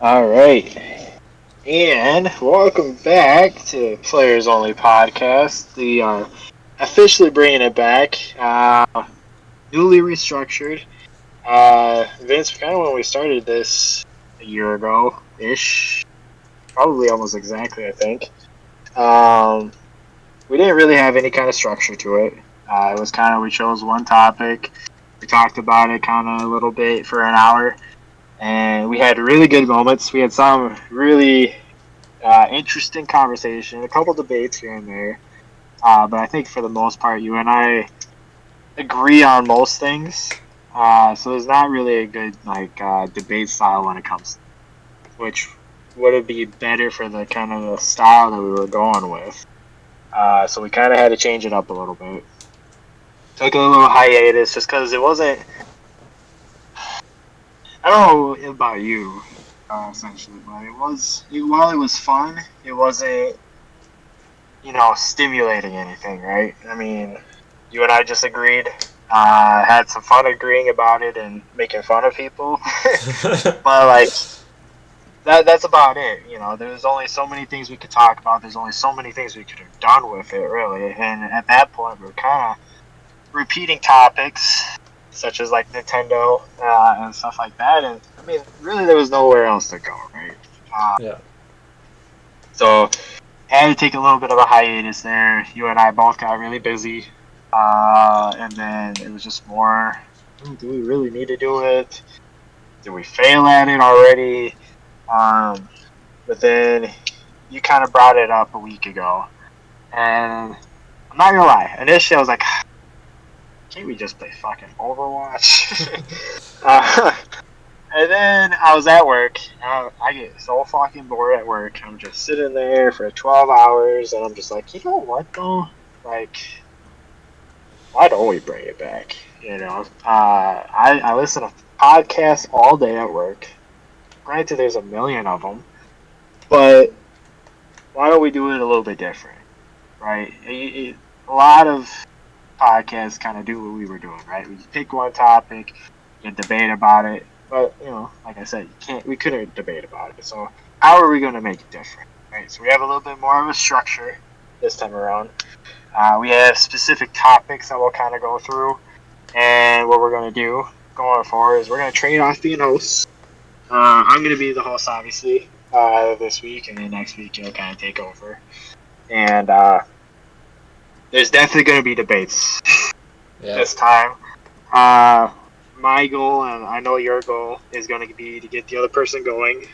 All right. And welcome back to Players Only Podcast. We are officially bringing it back, newly restructured. Vince, kind of when we started this a year ago ish, probably almost exactly, I think. Um, we didn't really have any kind of structure to it. It was kind of, we chose one topic, we talked about it kind of a little bit for an hour, and we had really good moments. We had some really interesting conversation, a couple debates here and there. But I think for the most part, you and I agree on most things. So there's not really a good debate style when it comes to which would it be better for the kind of the style that we were going with. So we kind of had to change it up a little bit. Took a little hiatus just because it wasn't. I don't know about you, essentially, but while it was fun, it wasn't stimulating anything, right? I mean, you and I just agreed, had some fun agreeing about it and making fun of people, but like that's about it. There's only so many things we could talk about. There's only so many things we could have done with it, really. And at that point, we were kind of repeating topics such as like Nintendo and stuff like that. And I mean, really, there was nowhere else to go, right? Uh, Yeah. so had to take a little bit of a hiatus there. You and I both got really busy, and then it was just more. Do we really need to do it? Did we fail at it already? Um, but then you kind of brought it up a week ago, and I'm not gonna lie. Initially, I was like, "Can't we just play fucking Overwatch?" uh, And then I was at work. I get so fucking bored at work. I'm just sitting there for 12 hours, and I'm just like, you know what, though? Like, why don't we bring it back? I listen to podcasts all day at work. Granted, there's a million of them, but why don't we do it a little bit different, right? A lot of podcasts kind of do what we were doing, right? We pick one topic, you debate about it, but like I said, we couldn't debate about it. So how are we going to make it different, right? So we have a little bit more of a structure this time around. We have specific topics that we'll kind of go through, and what we're going to do going forward is we're going to trade off being hosts. I'm going to be the host, obviously, this week, and then next week you'll kind of take over. And there's definitely going to be debates Yeah. this time. Uh, my goal, and I know your goal, is going to be to get the other person going.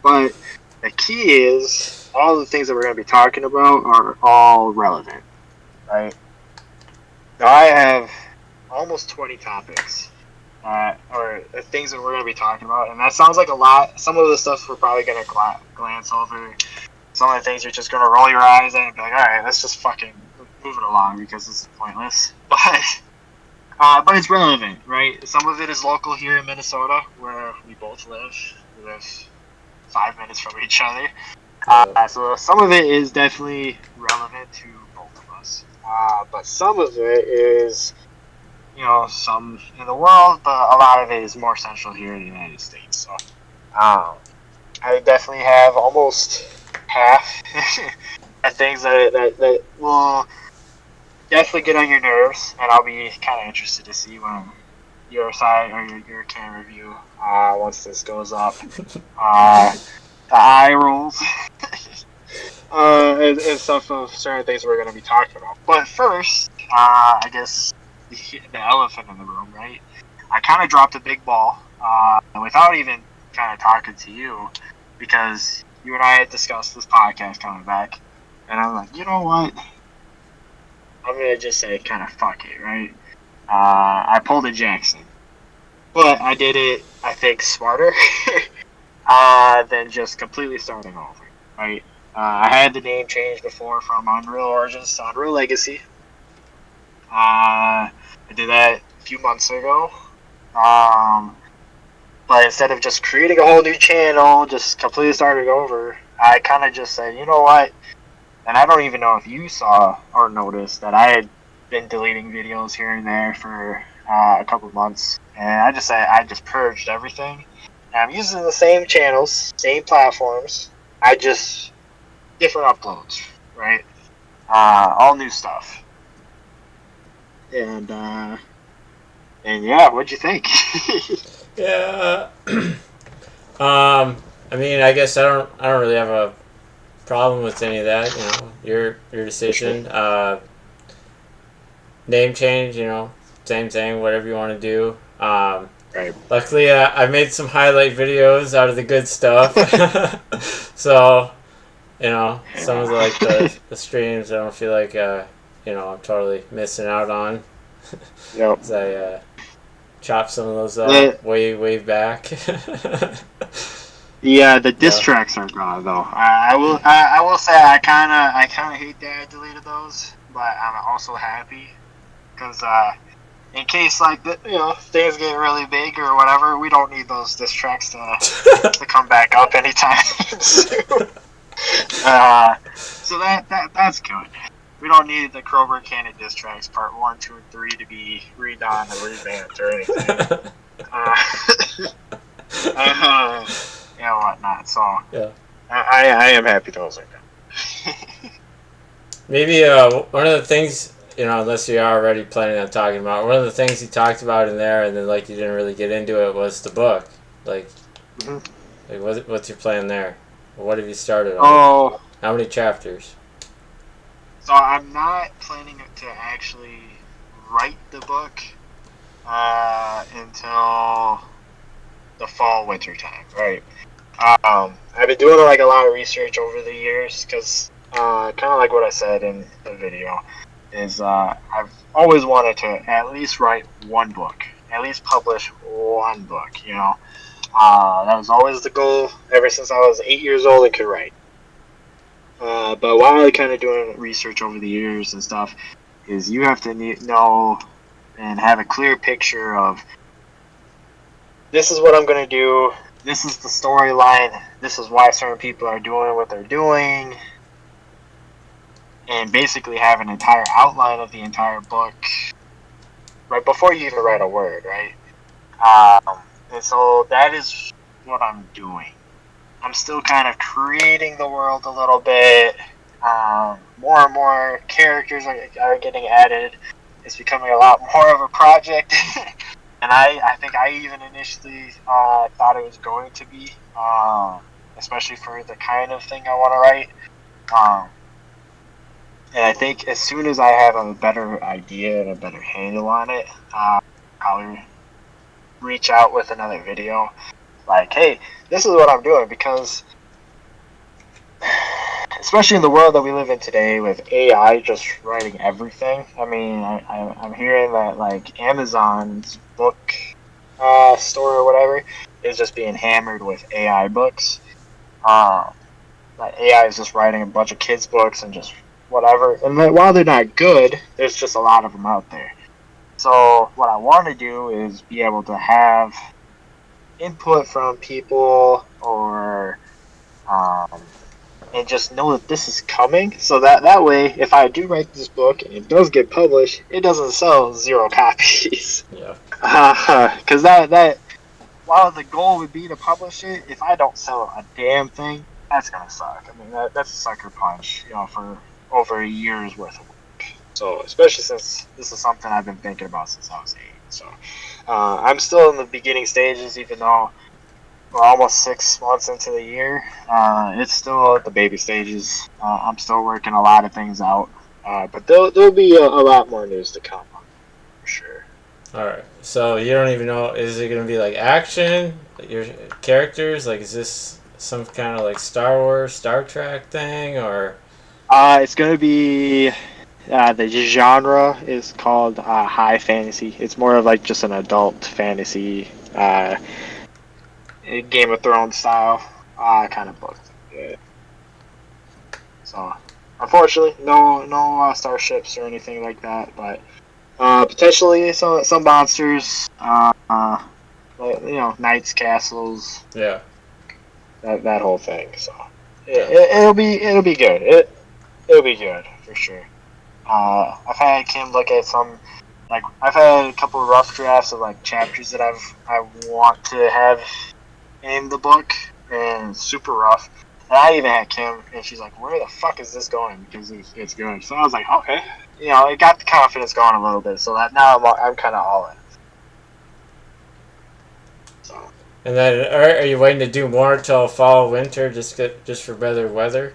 But the key is all the things that we're going to be talking about are all relevant, right? Now I have almost 20 topics, or things that we're going to be talking about, and that sounds like a lot. Some of the stuff we're probably going to glance over. Some of the things you're just going to roll your eyes at and be like, all right, let's just fucking move it along because this is pointless. But it's relevant, right? Some of it is local here in Minnesota, where we both live. We live 5 minutes from each other. Yeah. So some of it is definitely relevant to both of us. But some of it is, some in the world, but a lot of it is more central here in the United States. So I definitely have almost half of things that will definitely get on your nerves, and I'll be kind of interested to see when your side or your camera view once this goes up. The eye rolls and stuff of certain things we're going to be talking about. But first, I guess the elephant in the room, right? I kind of dropped a big ball without even kind of talking to you because you and I had discussed this podcast coming back, and I'm like, you know what? I'm gonna just say kind of fuck it, right? I pulled a Jackson, but I did it, I think, smarter than just completely starting over, right? I had the name changed before from Unreal Origins to Unreal Legacy. I did that a few months ago. But instead of just creating a whole new channel, just completely starting over, I kind of just said, you know what? And I don't even know if you saw or noticed that I had been deleting videos here and there for a couple of months. And I just said I just purged everything. And I'm using the same channels, same platforms. I just different uploads, right? All new stuff. And yeah, what'd you think? Yeah. I mean, I guess I don't really have a problem with any of that. You know, your For sure. decision. Name change. You know, same thing. Whatever you want to do. Right. Luckily, I made some highlight videos out of the good stuff. So, you know, some of Yeah. the streams I don't feel like you know, I'm totally missing out on. Yep. As I chop some of those The, up way back. yeah, the diss But tracks are gone though. I will say I kinda hate that I deleted those, but I'm also happy because in case like things get really big or whatever, we don't need those diss tracks to come back up anytime soon. Uh, so that's good. We don't need the Kroger Cannon diss tracks part 1, 2, and 3 to be redone or revamped or anything. Uh, uh, and whatnot. So yeah. I am happy those are done. Maybe one of the things, you know, unless you're already planning on talking about, one of the things you talked about in there, and then like you didn't really get into it, was the book. Like, Mhm. what's your plan there? What have you started on? Oh, How many chapters? so I'm not planning to actually write the book until the fall winter time, right? I've been doing like a lot of research over the years because kind of like what I said in the video is I've always wanted to at least write one book, at least publish one book. That was always the goal ever since I was 8 years old and could write. But while kind of doing research over the years and stuff, is you have to know and have a clear picture of this is what I'm going to do. This is the storyline. This is why certain people are doing what they're doing. And basically have an entire outline of the entire book right before you even write a word, right? And so that is what I'm doing. I'm still kind of creating the world a little bit. More and more characters are getting added. It's becoming a lot more of a project. And I think I even initially thought it was going to be, especially for the kind of thing I want to write. And I think as soon as I have a better idea and a better handle on it, I'll probably reach out with another video. Like, hey, this is what I'm doing because, especially in the world that we live in today with AI just writing everything. I mean, I'm hearing that like Amazon's book store or whatever is just being hammered with AI books. Um, like AI is just writing a bunch of kids books and just whatever. And while they're not good, there's just a lot of them out there. So what I want to do is be able to have input from people or and just know that this is coming. So that way, if I do write this book and it does get published, it doesn't sell 0 copies. Yeah. Because that while the goal would be to publish it, if I don't sell a damn thing, that's gonna suck. I mean, that's a sucker punch, for over a year's worth of work. So, especially since this is something I've been thinking about since I was 8. So, I'm still in the beginning stages, even though we're almost 6 months into the year. It's still at the baby stages. I'm still working a lot of things out, but there'll be a lot more news to come, for sure. All right. So you don't even know, is it gonna be like action? Your characters? Like, is this some kind of like Star Wars, Star Trek thing, or? It's gonna be the genre is called high fantasy. It's more of like just an adult fantasy, Game of Thrones style kind of book. Yeah. So, unfortunately, no starships or anything like that, but potentially some monsters. Knights, castles, Yeah. that whole thing. So Yeah. it'll be good. It'll be good for sure. I've had Kim look at some, like I've had a couple of rough drafts of like chapters that I want to have in the book, and it's super rough. And I even had Kim, and she's like, "Where the fuck is this going?" Because it's good. So I was like, "Okay." It got the confidence going a little bit. So that now I'm kind of all in. So. And then, are you waiting to do more till fall, winter, just for better weather,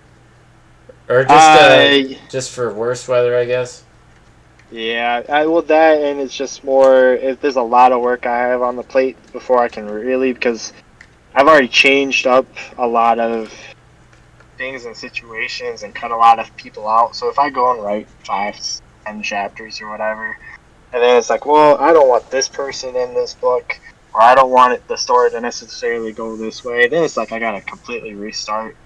or just for worse weather, I guess? Yeah, I will that, and it's just more if there's a lot of work I have on the plate before I can really, because I've already changed up a lot of things and situations and cut a lot of people out. So if I go and write 5, 10 chapters or whatever, and then it's like, well, I don't want this person in this book, or I don't want the story to necessarily go this way, then it's like I gotta completely restart.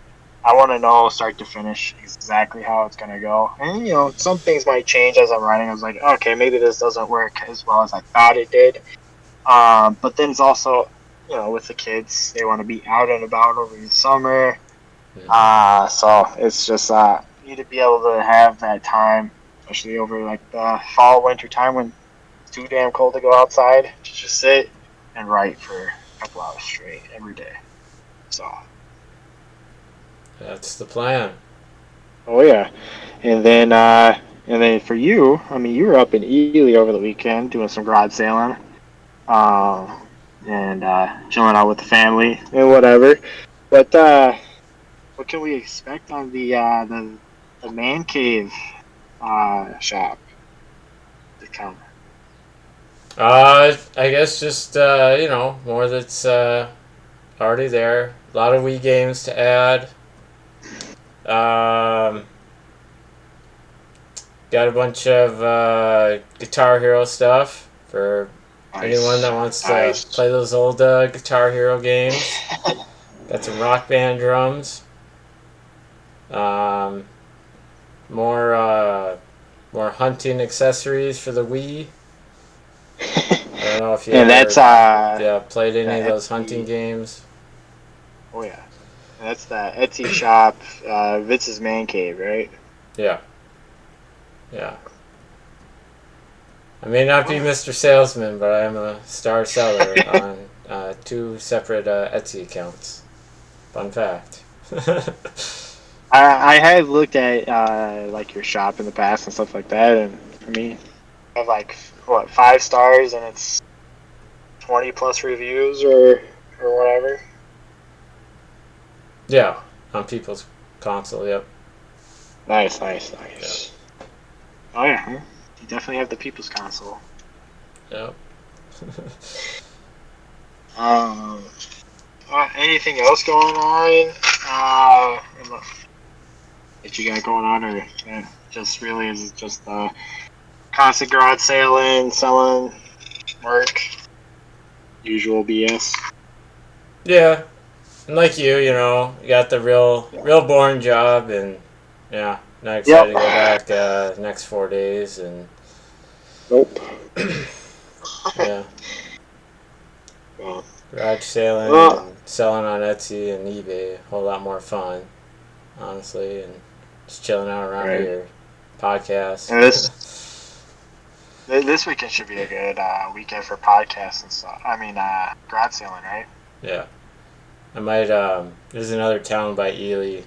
I want to know start to finish exactly how it's gonna go, and some things might change as I'm writing. I was like, okay, maybe this doesn't work as well as I thought it did. But then it's also, with the kids, they want to be out and about over the summer. Mm-hmm. So it's just you need to be able to have that time, especially over like the fall, winter time when it's too damn cold to go outside, to just sit and write for a couple hours straight every day. So. That's the plan. Oh yeah, and then for you, I mean, you were up in Ely over the weekend doing some garage sailing, uh, and chilling out with the family and whatever. But what can we expect on the man cave shop to come? I guess just more that's already there. A lot of Wii games to add. Um, got a bunch of Guitar Hero stuff for anyone Nice, that wants to nice. play those old Guitar Hero games. Got some Rock Band drums. Um, more more hunting accessories for the Wii. I don't know if you And that's ever played the any of those hunting Etsy. games. Oh yeah, and that's the Etsy shop, Vince's Man Cave, right? Yeah, yeah. I may not Oh be yeah. Mr. Salesman, but I'm a star seller on two separate Etsy accounts. Fun fact. I have looked at like your shop in the past and stuff like that, and I mean, you have like what 5 stars, and it's 20 plus reviews or whatever. Yeah, on people's console. Yep. Nice, nice, Yep. nice. Oh yeah, huh? You definitely have the people's console. Yep. Um, anything else going on? Uh, that you got going on, or just really is it just constant garage sailing, selling, work, usual BS? Yeah, and like you got the real boring job, and yeah, not excited Yep. to go back next 4 days, and Nope. yeah, Well, garage sailing well, and selling on Etsy and eBay, a whole lot more fun, honestly, and just chilling out around right. here, podcast. And this weekend should be a good weekend for podcasts and stuff. I mean, garage sailing, right? Yeah, I might. There's another town by Ely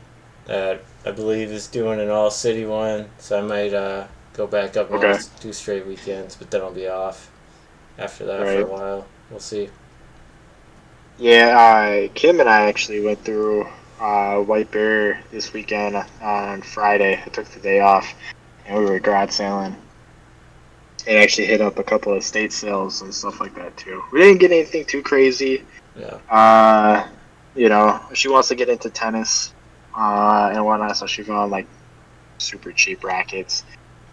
that I believe is doing an all city one, so I might go back up Okay. north 2 straight weekends, but then I'll be off after that for a Right. while. We'll see. Yeah. Kim and I actually went through White Bear this weekend on Friday. I took the day off, and we were garage sailing. And actually hit up a couple of state sales and stuff like that too. We didn't get anything too crazy. Yeah. Uh, she wants to get into tennis and whatnot, so she found like super cheap rackets,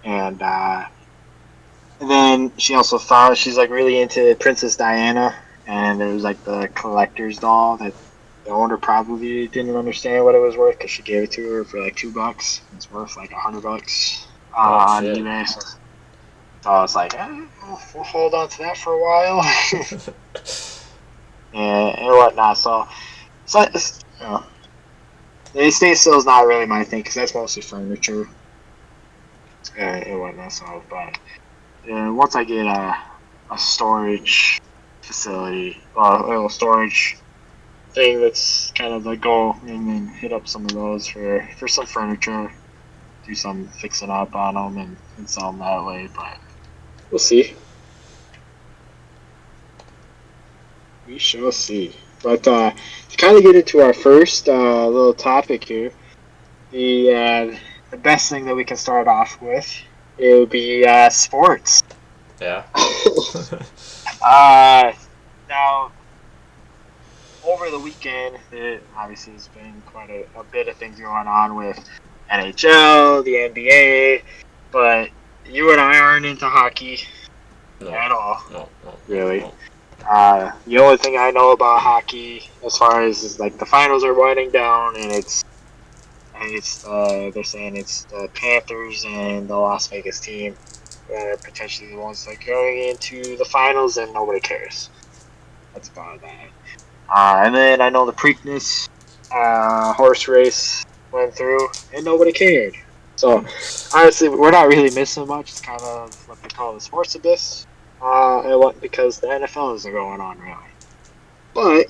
and then she also found she's like really into Princess Diana, and there was like the collector's doll that the owner probably didn't understand what it was worth because she gave it to her for like $2. It's worth like $100 Oh on shit. eBay. So I was like, we'll hold on to that for a while and whatnot. So the estate sale is not really my thing because that's mostly furniture and whatnot. So, but once I get a storage facility or a little storage thing that's kind of the goal, and then hit up some of those for some furniture, do some fixing up on them, and sell them that way. But we'll see. We shall see. But to kind of get into our first little topic here, the best thing that we can start off with, it would be sports. Yeah. Now, over the weekend, it obviously has been quite a bit of things going on with NHL, the NBA, but you and I aren't into hockey No. at all, No. really. No. The only thing I know about hockey, as far as is like the finals are winding down, and they're saying it's the Panthers and the Las Vegas team that are potentially the ones like going into the finals, and nobody cares. That's about that. And then I know the Preakness horse race went through, and nobody cared. So honestly, we're not really missing much. It's kind of what they call the sports abyss, because the NFL isn't going on really. But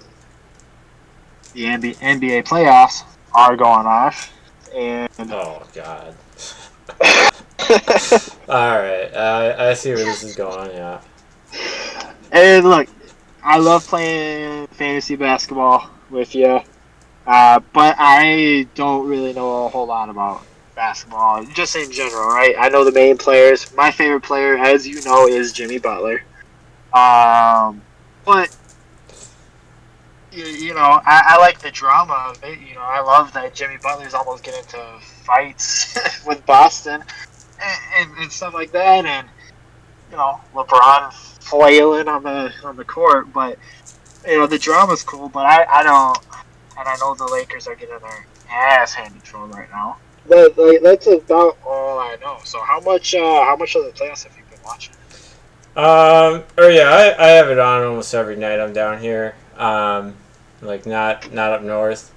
the NBA playoffs are going off, and Oh God. All right. I see where this is going. Yeah. and look, I love playing fantasy basketball with you, but I don't really know a whole lot about basketball, just in general, right? I know the main players. My favorite player, as you know, is Jimmy Butler. But I like the drama of it. I love that Jimmy Butler's almost getting into fights with Boston and stuff like that, and LeBron flailing on the court. But the drama's cool. But I don't, and I know the Lakers are getting their ass handed to them right now. But like, that's about all I know. So how much of the playoffs have you been watching? Or yeah, I have it on almost every night I'm down here. Like not up north.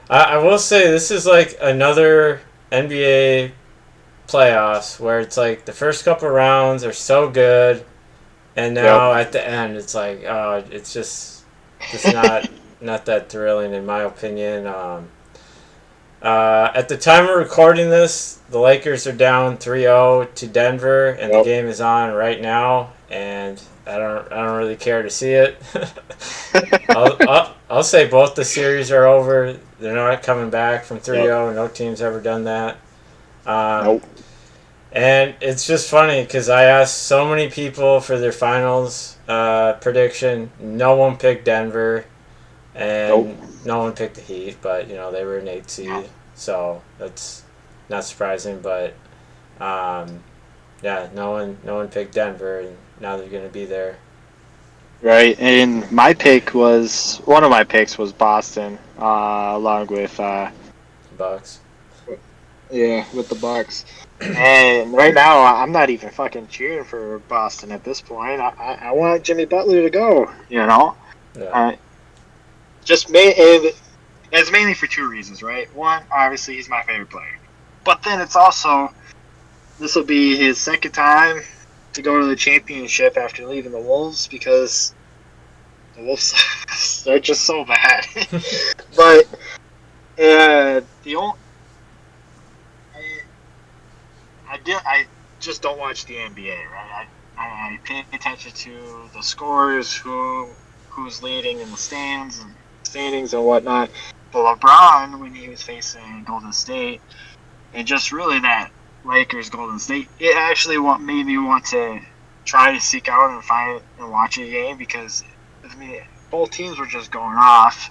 I will say this is like another NBA playoffs where it's like the first couple rounds are so good, and now Yep. at the end it's like it's just not that thrilling in my opinion. At the time of recording this, the Lakers are down 3-0 to Denver, and the Yep. game is on right now. And I don't really care to see it. I'll say both the series are over. They're not coming back from 3-0. Yep. No team's ever done that. Nope. And it's just funny because I asked so many people for their finals prediction. No one picked Denver, and Nope. no one picked the Heat. But they were an 8 seed, so that's not surprising. But yeah, no one picked Denver, and now they're going to be there. Right, and one of my picks was Boston, along with Bucks. with the Bucks. And right now, I'm not even fucking cheering for Boston at this point. I want Jimmy Butler to go. Yeah. And it's mainly for two reasons, right? One, obviously, he's my favorite player, but then it's also this will be his second time to go to the championship after leaving the Wolves, because the Wolves they're just so bad. But the only I just don't watch the NBA, right? I pay attention to the scores, who's leading in the standings and whatnot. But LeBron, when he was facing Golden State, and just really that Lakers Golden State, it actually made me want to try to seek out and find and watch a game, because both teams were just going off,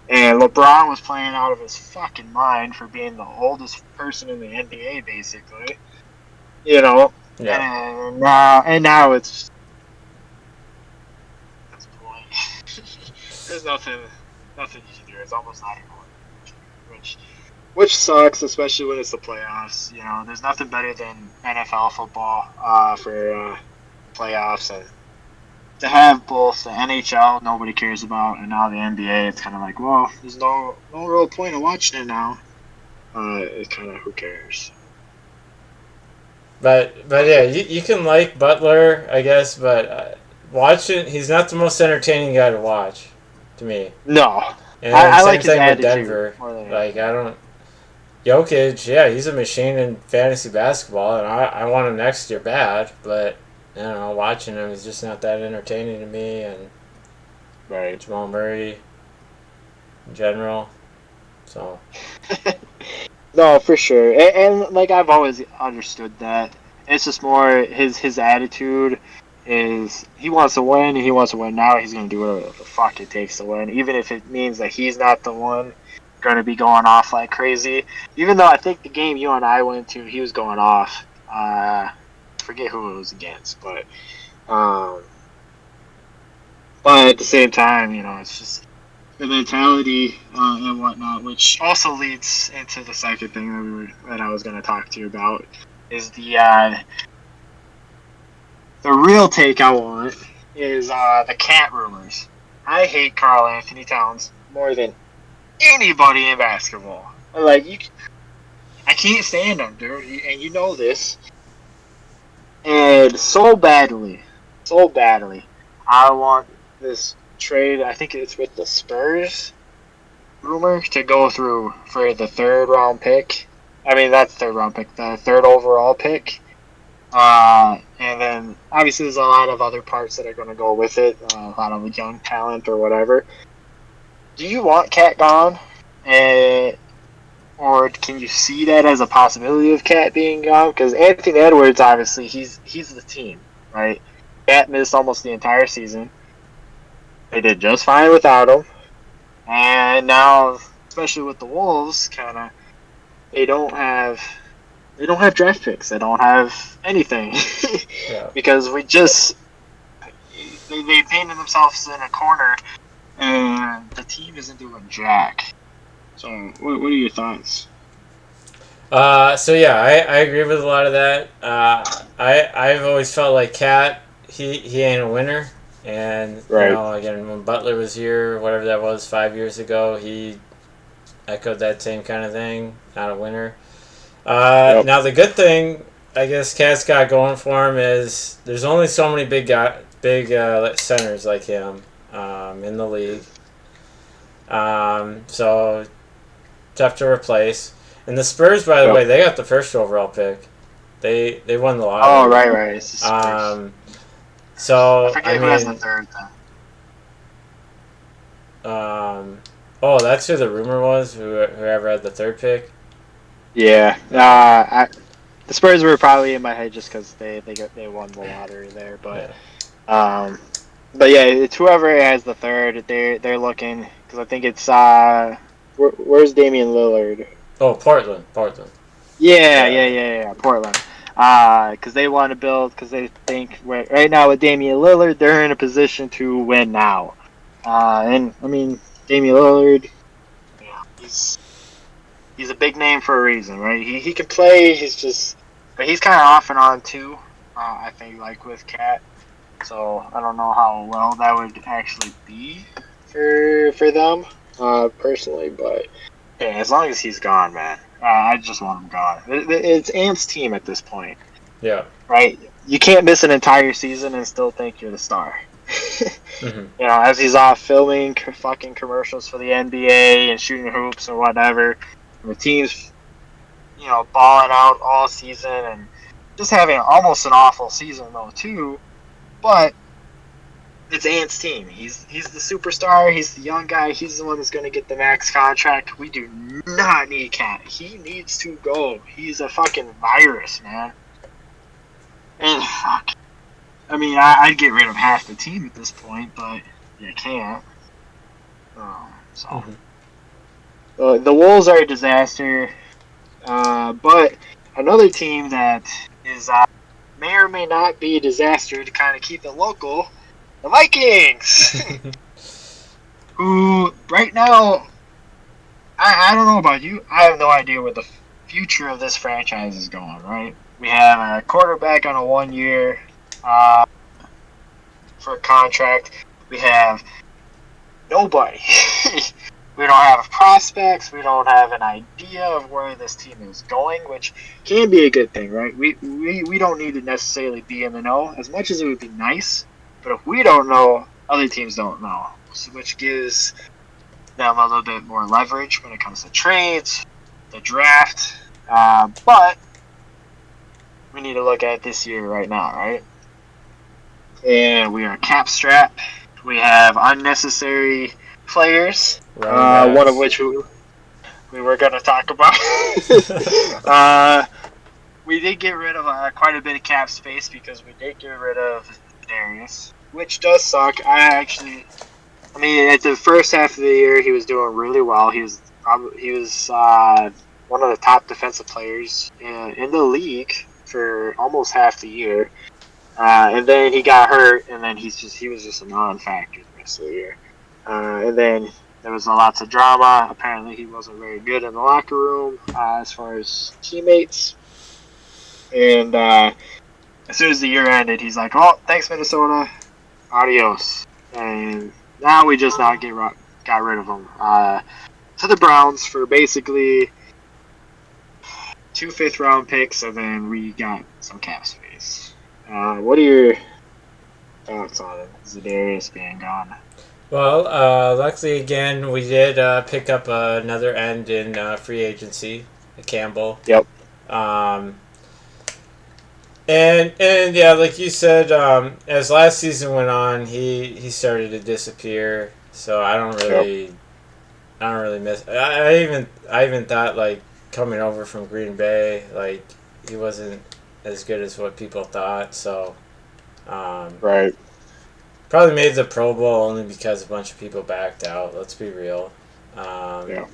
and LeBron was playing out of his fucking mind for being the oldest person in the NBA, basically. Yeah. And now it's at this point. There's nothing you can do. It's almost not even which sucks, especially when it's the playoffs. There's nothing better than NFL football for playoffs, and to have both the NHL nobody cares about, and now the NBA, it's kind of like, well, there's no real point in watching it now. It's kind of, who cares? But yeah, you can like Butler, I guess, but watching, he's not the most entertaining guy to watch, to me. No, And I same like his thing with attitude Denver. more than Like anything. I don't Jokic, yeah, he's a machine in fantasy basketball, and I want him next year bad, but I don't know, watching him, he's just not that entertaining to me, and Right. Jamal Murray in general. So, No, for sure. And like I've always understood that. It's just more his attitude is he wants to win. He wants to win now. He's gonna do whatever the fuck it takes to win, even if it means that he's not the one gonna be going off like crazy. Even though I think the game you and I went to, he was going off. Forget who it was against, um, but at the same time, it's just the mentality and whatnot, which also leads into the second thing that I was going to talk to you about, is the real take I want is the cat rumors. I hate Carl Anthony Towns more than anybody in basketball. Like I can't stand him, dude, and you know this. And so badly, I want this trade. I think it's with the Spurs rumor to go through for the third round pick. I mean, that's third round pick, the third overall pick. And then obviously there's a lot of other parts that are going to go with it, a lot of young talent or whatever. Do you want Cat gone? Or can you see that as a possibility of Cat being gone? Because Anthony Edwards, obviously, he's the team, right? Cat missed almost the entire season. They did just fine without him. And now, especially with the Wolves, kind of they don't have draft picks. They don't have anything yeah. because they painted themselves in a corner, and the team isn't doing jack. So, what are your thoughts? So yeah, I agree with a lot of that. I've always felt like Cat, he ain't a winner. And, Right. again, when Butler was here, whatever that was, 5 years ago, he echoed that same kind of thing. Not a winner. Yep. Now the good thing I guess Cat's got going for him is there's only so many big centers like him in the league. So tough to replace. And the Spurs, by the Yep. way, they got the first overall pick. They won the Oh, lottery. right. It's the Spurs. Um, I so I forget who has the mean, third then. oh, that's who the rumor was. Whoever had the third pick. Yeah. The Spurs were probably in my head just because they won the lottery there, Yeah. um, but yeah, it's whoever has the third. They're looking because I think it's where's Damian Lillard? Oh, Portland. Yeah. Yeah. Portland. Because they want to build because they think right now with Damian Lillard they're in a position to win now. And I mean Damian Lillard, he's a big name for a reason, right? He can play. But he's kind of off and on too. I think like with Cat. So I don't know how well that would actually be for them, personally. But yeah, as long as he's gone, man, I just want him gone. It's Ant's team at this point, Yeah. right? You can't miss an entire season and still think you're the star. Mm-hmm. As he's off filming fucking commercials for the NBA and shooting hoops or whatever, and the team's balling out all season and just having almost an awful season though too. But it's Ant's team. He's the superstar. He's the young guy. He's the one that's going to get the max contract. We do not need Cat. He needs to go. He's a fucking virus, man. And fuck. I mean, I'd get rid of half the team at this point, but you can't. So Mm-hmm. the Wolves are a disaster. But another team that is may or may not be a disaster to kind of keep it local, the Vikings, who right now, I don't know about you, I have no idea where the future of this franchise is going, right? We have a quarterback on a 1 year for a contract. We have nobody. We don't have prospects. We don't have an idea of where this team is going, which can be a good thing, right? We don't need to necessarily be in the know as much as it would be nice. But if we don't know, other teams don't know, which gives them a little bit more leverage when it comes to trades, the draft. But we need to look at this year right now, right? And we are cap strapped. We have unnecessary players, one of which we were going to talk about. We did get rid of quite a bit of cap space because we did get rid of Darius, which does suck. I mean, at the first half of the year, he was doing really well. He was one of the top defensive players in the league for almost half the year. And then he got hurt, and then he was just a non-factor the rest of the year. And then there was lots of drama. Apparently, he wasn't very good in the locker room as far as teammates. And as soon as the year ended, he's like, "Oh, thanks, Minnesota. Adios." And now we just got rid of him to the Browns for basically 2 5th-round picks, and then we got some cap space. What are your thoughts on Zadarius being gone? Well, luckily again, we did pick up another end in free agency, Campbell. Yep. And yeah, like you said, as last season went on, he started to disappear. So I don't really miss. I even thought like coming over from Green Bay, like he wasn't as good as what people thought. So, right. Probably made the Pro Bowl only because a bunch of people backed out. Let's be real. Yeah.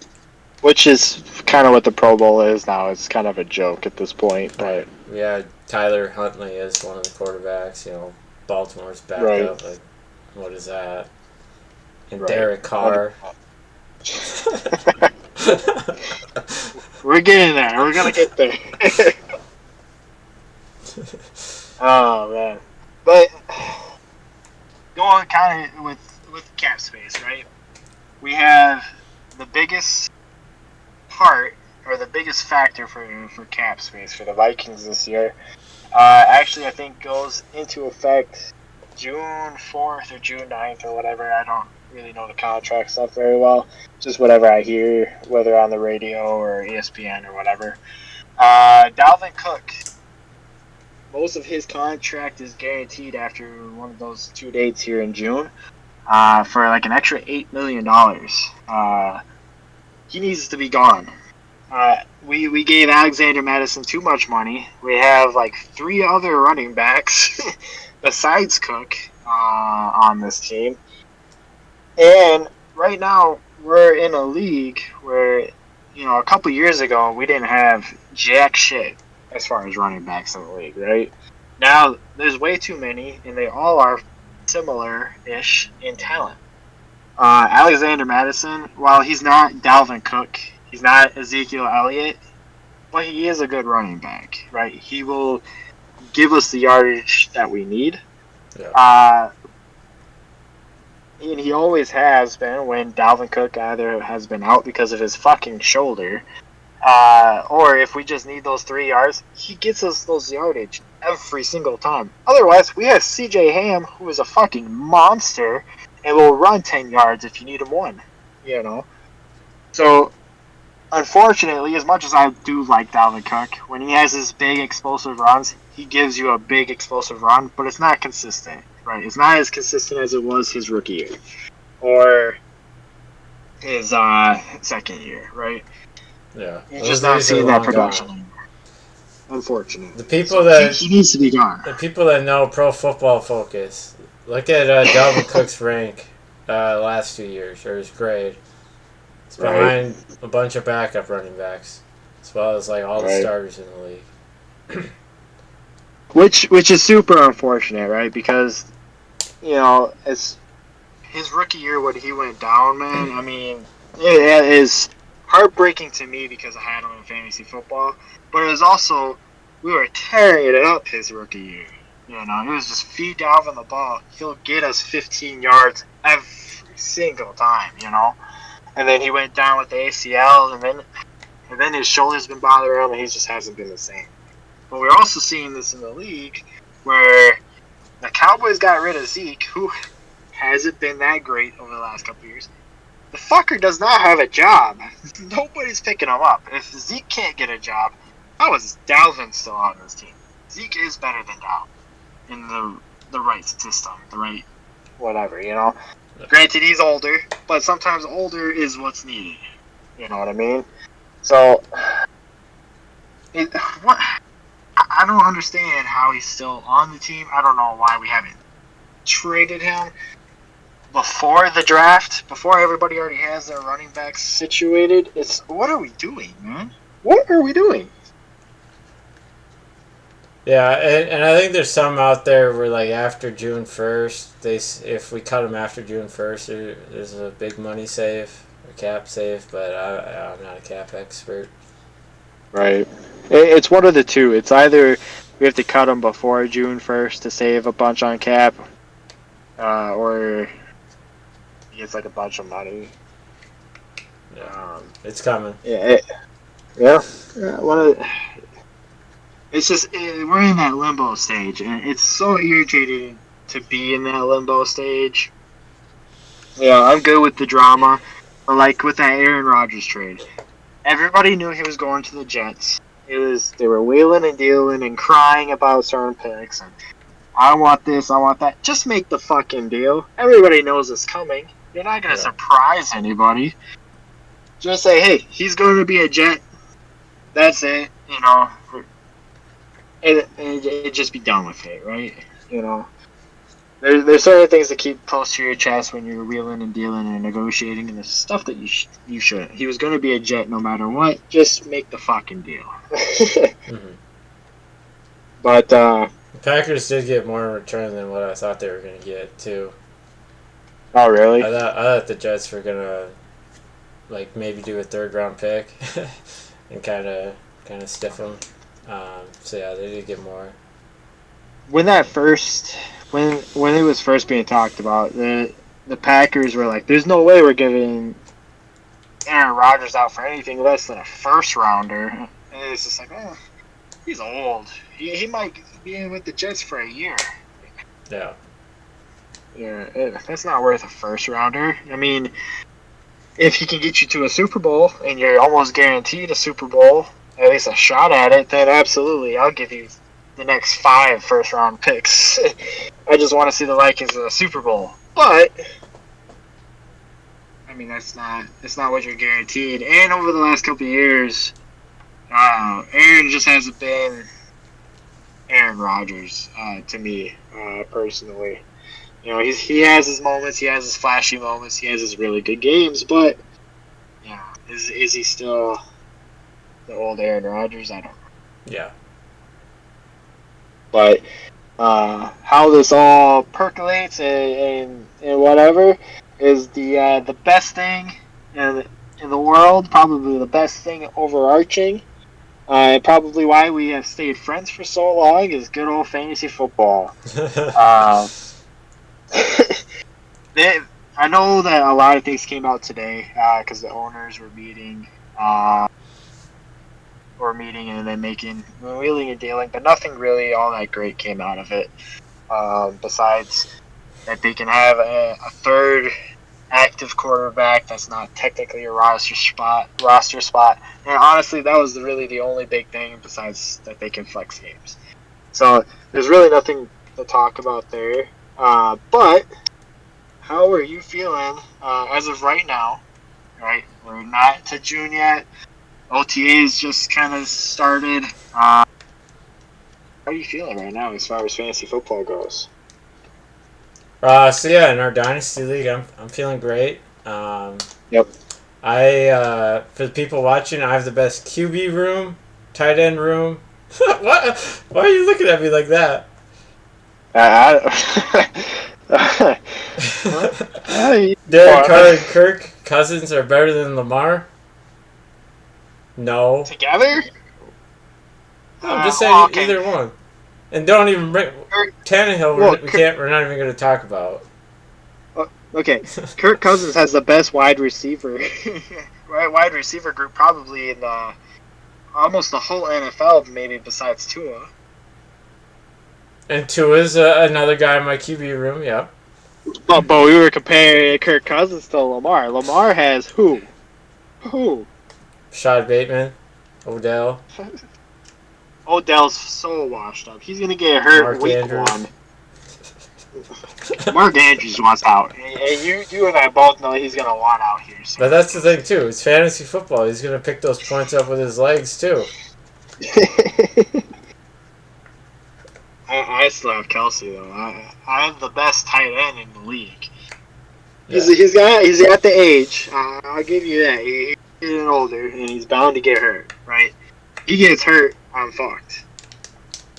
Which is kind of what the Pro Bowl is now. It's kind of a joke at this point. But we had Tyler Huntley as one of the quarterbacks. You know, Baltimore's backed up. Like, what is that? And Derek Carr. We're getting there. We're gonna get there. Oh man, but going kind of with cap space, right? We have the biggest part or the biggest factor for cap space for the Vikings this year. Actually, I think goes into effect June 4th or June 9th or whatever. I don't really know the contract stuff very well. Just whatever I hear, whether on the radio or ESPN or whatever. Dalvin Cook, most of his contract is guaranteed after one of those 2 dates here in June for like an extra $8 million. He needs to be gone. We gave Alexander Madison too much money. We have like 3 other running backs besides Cook on this team. And right now, we're in a league where, you know, a couple years ago, we didn't have jack shit as far as running backs in the league, right? Now, there's way too many, and they all are similar-ish in talent. Alexander Madison, while he's not Dalvin Cook, he's not Ezekiel Elliott, but he is a good running back, right? He will give us the yardage that we need. Yeah. And he always has been when Dalvin Cook either has been out because of his fucking shoulder, or if we just need those 3 yards, he gets us those yardage every single time. Otherwise, we have CJ Ham, who is a fucking monster, and will run 10 yards if you need him 1, you know? So, unfortunately, as much as I do like Dalvin Cook, when he has his big explosive runs, he gives you a big explosive run, but it's not consistent. Right, it's not as consistent as it was his rookie year, or his second year. Right? Yeah, you're just not seeing that production anymore. Unfortunately, the people that he needs to be gone. The people that know Pro Football Focus, look at Dalvin Cook's rank last 2 years or his grade. It's behind a bunch of backup running backs, as well as like all the starters in the league. Which is super unfortunate, right? Because, you know, as his rookie year when he went down, man, I mean, it is heartbreaking to me because I had him in fantasy football. But it was also, we were tearing it up his rookie year. You know, it was just feed Dalvin the ball. He'll get us 15 yards every single time, you know. And then he went down with the ACL, and then his shoulder's been bothering him, and he just hasn't been the same. But we're also seeing this in the league where the Cowboys got rid of Zeke, who hasn't been that great over the last couple of years. The fucker does not have a job. Nobody's picking him up. If Zeke can't get a job, how is Dalvin still on this team? Zeke is better than Dalvin in the right system, the right whatever, you know. Granted, he's older, but sometimes older is what's needed. You know what I mean? So, what? I don't understand how he's still on the team. I don't know why we haven't traded him before the draft, before everybody already has their running backs situated. It's what are we doing, man? What are we doing? Yeah, and I think there's some out there where like after June 1st, if we cut them after June 1st, there's a big money save, a cap save, but I'm not a cap expert. Right. It's one of the two. It's either we have to cut them before June 1st to save a bunch on cap, or he gets like a bunch of money. Yeah, it's coming. Yeah. It's just we're in that limbo stage, and it's so irritating to be in that limbo stage. Yeah, I'm good with the drama, but like with that Aaron Rodgers trade, everybody knew he was going to the Jets. They were wheeling and dealing and crying about certain picks, and I want this, I want that. Just make the fucking deal. Everybody knows it's coming. You're not gonna surprise anybody. Just say, hey, he's going to be a Jet. That's it. You know. And just be done with it, right? You know, there's certain things to keep close to your chest when you're wheeling and dealing and negotiating, and there's stuff that you shouldn't. He was going to be a Jet no matter what. Just make the fucking deal. Mm-hmm. But the Packers did get more in return than what I thought they were going to get too. Oh really? I thought the Jets were gonna like maybe do a 3rd round pick and kind of stiff them. So yeah, they did get more. When it was first being talked about, the Packers were like, "There's no way we're giving Aaron Rodgers out for anything less than a 1st rounder." And it's just like, oh, he's old. He might be in with the Jets for a year. Yeah. Yeah, that's not worth a 1st rounder. I mean, if he can get you to a Super Bowl and you're almost guaranteed a Super Bowl, at least a shot at it, then absolutely, I'll give you the next 5 first-round picks. I just want to see the Vikings in a Super Bowl. But I mean, that's not what you're guaranteed. And over the last couple of years, Aaron just hasn't been Aaron Rodgers to me personally. You know, he has his moments, he has his flashy moments, he has his really good games, but yeah, is he still the old Aaron Rodgers? I don't know. Yeah. But how this all percolates and whatever is the best thing in the world, probably the best thing overarching. Probably why we have stayed friends for so long is good old fantasy football. I know that a lot of things came out today because the owners were meeting. And then wheeling and dealing, but nothing really all that great came out of it. Besides that they can have a 3rd active quarterback that's not technically a roster spot. And honestly, that was really the only big thing besides that they can flex games. So there's really nothing to talk about there. But how are you feeling as of right now? Right, we're not to June yet. OTA's just kind of started. How are you feeling right now as far as fantasy football goes? So yeah, in our dynasty league, I'm feeling great. Yep. For the people watching, I have the best QB room, tight end room. What? Why are you looking at me like that? Derek Carr and Kirk Cousins are better than Lamar? No. Together? I'm just saying either one. And don't even bring Tannehill. We're not even going to talk about. Okay, Kirk Cousins has the best wide receiver group probably in almost the whole NFL, maybe besides Tua. And Tua's another guy in my QB room. Yeah. But we were comparing Kirk Cousins to Lamar. Lamar has who? Who? Rashad Bateman, Odell, Odell's so washed up. He's gonna get hurt Mark week Andrews. one. Mark Andrews wants out. And you and I both know he's gonna want out here But soon. that's the thing too. It's fantasy football. He's gonna pick those points up with his legs too. I still have Kelsey though. I have the best tight end in the league. Yeah. He's at the age. I'll give you that. He's getting older and he's bound to get hurt. Right? He gets hurt, I'm fucked.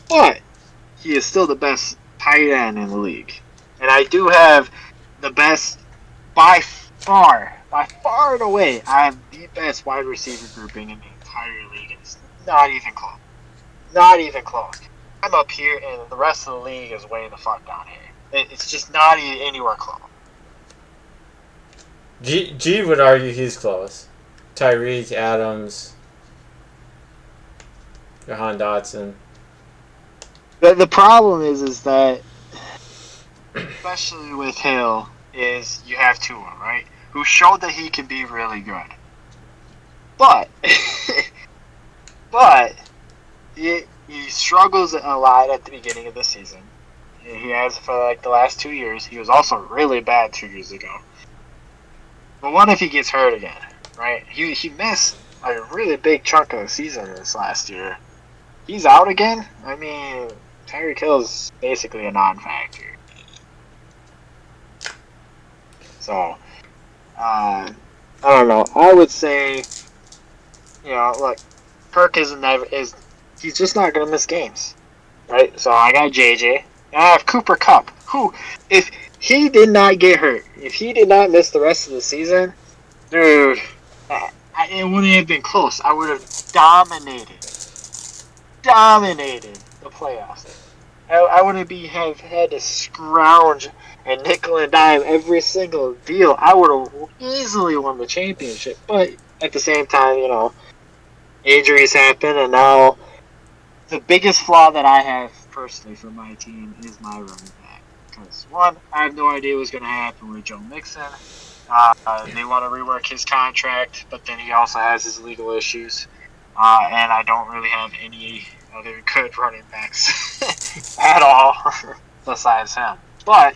But he is still the best tight end in the league, and I do have the best by far and away. I have the best wide receiver grouping in the entire league. And it's not even close. Not even close. I'm up here, and the rest of the league is way the fuck down here. It's just not anywhere close. G would argue he's close. Tyreek, Adams, Jahan Dotson. The problem is that, especially with Hill, is you have Tua, right? Who showed that he can be really good. But he struggles a lot at the beginning of the season. He has for like the last 2 years. He was also really bad 2 years ago. But what if he gets hurt again, right? He missed a really big chunk of the season this last year. He's out again? I mean, Tyreek Hill is basically a non-factor. So, I don't know. I would say, look, Kirk is he's just not gonna miss games, right? So I got JJ. And I have Cooper Kupp, who, if he did not get hurt, if he did not miss the rest of the season, dude, it wouldn't have been close. I would have dominated the playoffs. I wouldn't have had to scrounge and nickel and dime every single deal. I would have easily won the championship. But at the same time, injuries happen, and now the biggest flaw that I have personally for my team is my running back. Because one, I have no idea what's going to happen with Joe Mixon. They want to rework his contract, but then he also has his legal issues. And I don't really have any other good running backs at all besides him. But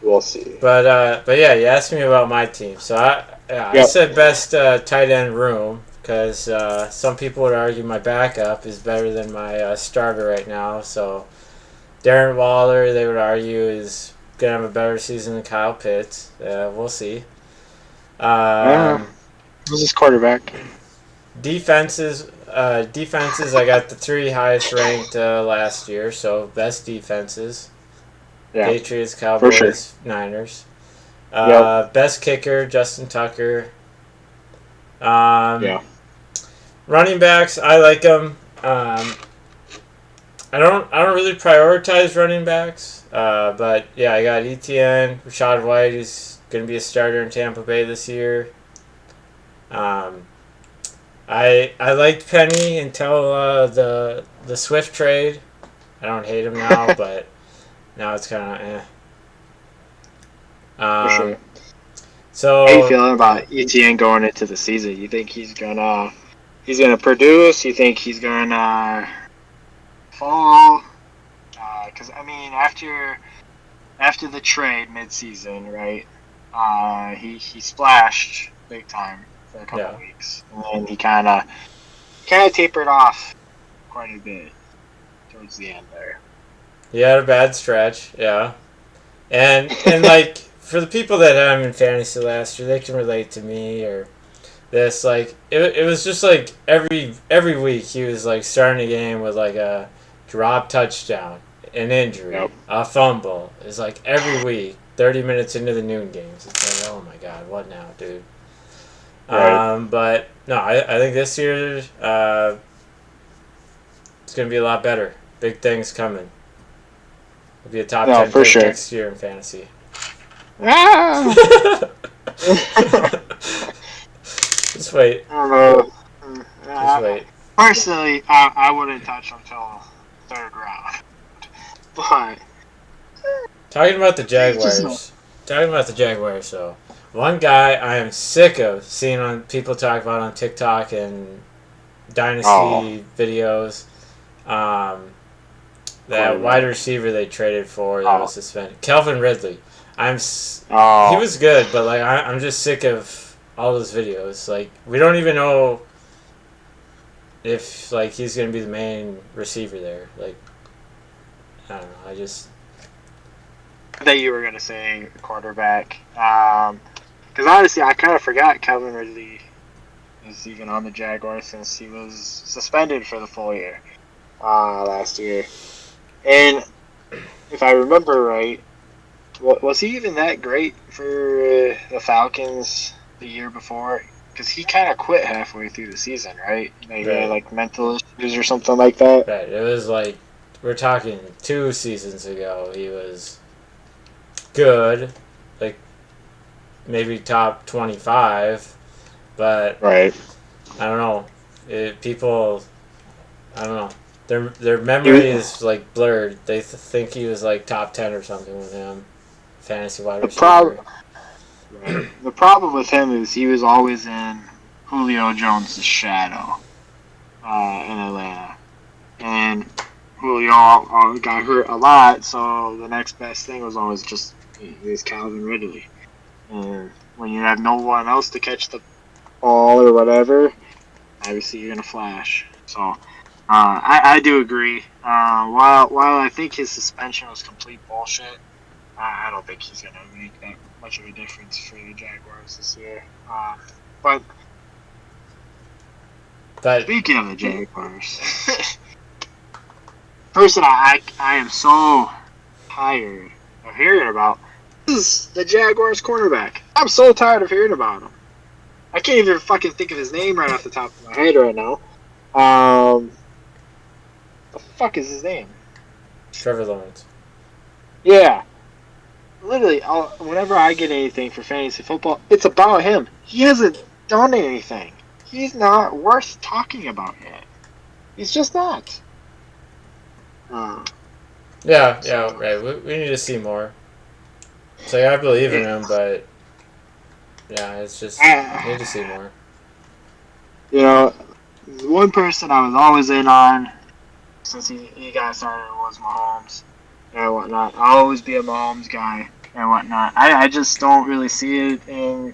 we'll see. But yeah, you asked me about my team. So I said best tight end room because some people would argue my backup is better than my starter right now. So Darren Waller, they would argue, is gonna have a better season than Kyle Pitts. We'll see. Who's his quarterback? Defenses, I got the 3 highest ranked last year, so best defenses. Yeah. Patriots, Cowboys, sure. Niners. Best kicker, Justin Tucker. Running backs, I like them. I don't really prioritize running backs, but yeah, I got ETN, Rashad White, who's going to be a starter in Tampa Bay this year. I liked Penny until the Swift trade. I don't hate him now, but now it's kind of For sure. So how are you feeling about ETN going into the season? You think he's gonna produce? You think he's gonna fall? Because I mean, after the trade mid-season, right? He splashed big time for a couple weeks, and then he kind of tapered off quite a bit towards the end there. He had a bad stretch, yeah, and like for the people that had him in fantasy last year, they can relate to me or this. Like it was just like every week he was like starting a game with like a drop touchdown, an injury, a fumble. It's like every week, 30 minutes into the noon games. It's like, oh my god, what now, dude? Right. But no, I think this year it's going to be a lot better. Big things coming. He'll be a top 10 pick sure. next year in fantasy. Just wait. I don't know. Just wait. Personally, I wouldn't touch him until third round. But Talking about the just no. Jaguars. Talking about the Jaguars, so one guy I am sick of seeing on people talk about on TikTok and Oh, dynasty videos. Um, that wide quarterback. receiver they traded for that was Oh, suspended, Kelvin Ridley. He oh. was good, but like I'm just sick of all those videos. Like we don't even know if like he's gonna be the main receiver there. Like I don't know. I just I thought you were gonna say quarterback. Because honestly, I kind of forgot Calvin Ridley is even on the Jaguars since he was suspended for the full year last year. And if I remember right, was he even that great for the Falcons the year before? Because he kind of quit halfway through the season, right? Like he had right. like mental issues or something like that. Right. It was like we're talking 2 seasons ago. He was good, like maybe top 25, but Right. I don't know. People, I don't know. Their He memory was, is like blurred. They think he was like top 10 or something with him, fantasy wide the problem. receiver. Right. The problem with him is he was always in Julio Jones' shadow in Atlanta, and Julio got hurt a lot. So the next best thing was always just is Calvin Ridley. And when you have no one else to catch the ball or whatever, obviously you're gonna flash. So I do agree. While I think his suspension was complete bullshit, I don't think he's gonna make that much of a difference for the Jaguars this year. But But speaking of the Jaguars, person I am so tired of hearing about is the Jaguars cornerback. I'm so tired of hearing about him. I can't even fucking think of his name right off the top of my head right now. The fuck is his name? Trevor Lawrence. Yeah, literally. Whenever I get anything for fantasy football, it's about him. He hasn't done anything. He's not worth talking about yet. He's just not. Uh, Yeah, yeah, so right. We need to see more. So I believe in it, him, but yeah, it's just we need to see I, more. you know, one person I was always in on since he got started was Mahomes and whatnot. I'll always be a Mahomes guy and whatnot. I just don't really see it in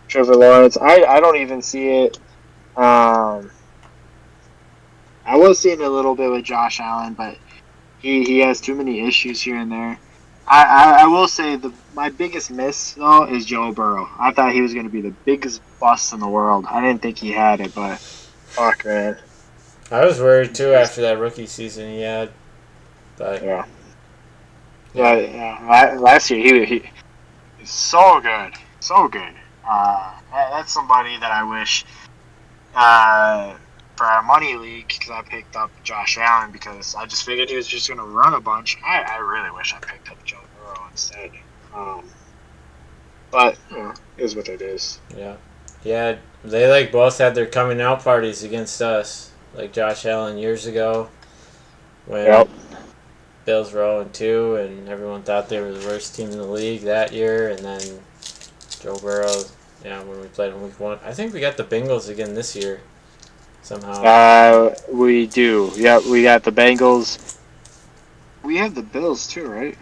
Trevor Lawrence. I don't even see it. Um, I was seeing it a little bit with Josh Allen, but he has too many issues here and there. I will say my biggest miss though is Joe Burrow. I thought he was going to be the biggest bust in the world. I didn't think he had it, but fuck man, I was worried too he's after that rookie season he had, but yeah. yeah, Last year he was so good, so good. That's somebody that I wish uh, for our money league because I picked up Josh Allen because I just figured he was just going to run a bunch. I really wish I picked up Joe Burrow instead. Um, but is what it is. yeah, yeah. They like both had their coming out parties against us, like Josh Allen years ago when Yep. Bills were 0-2, and everyone thought they were the worst team in the league that year, and then Joe Burrow. Yeah, when we played in week 1, I think we got the Bengals again this year somehow. We do. Yep. We got the Bengals. We have the Bills too, right?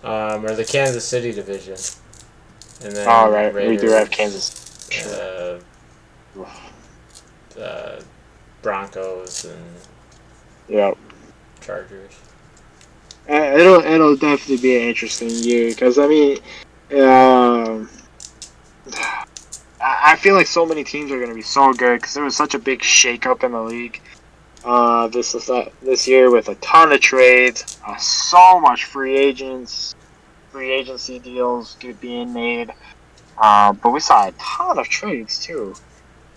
Or the Kansas City division, and All then right. We do have Raiders, Kansas. Sure. uh, uh, Broncos, and Yep. Chargers. It'll definitely be an interesting year because I mean, um, I feel like so many teams are going to be so good because there was such a big shakeup in the league. This year with a ton of trades, so much free agency deals being made. But we saw a ton of trades too.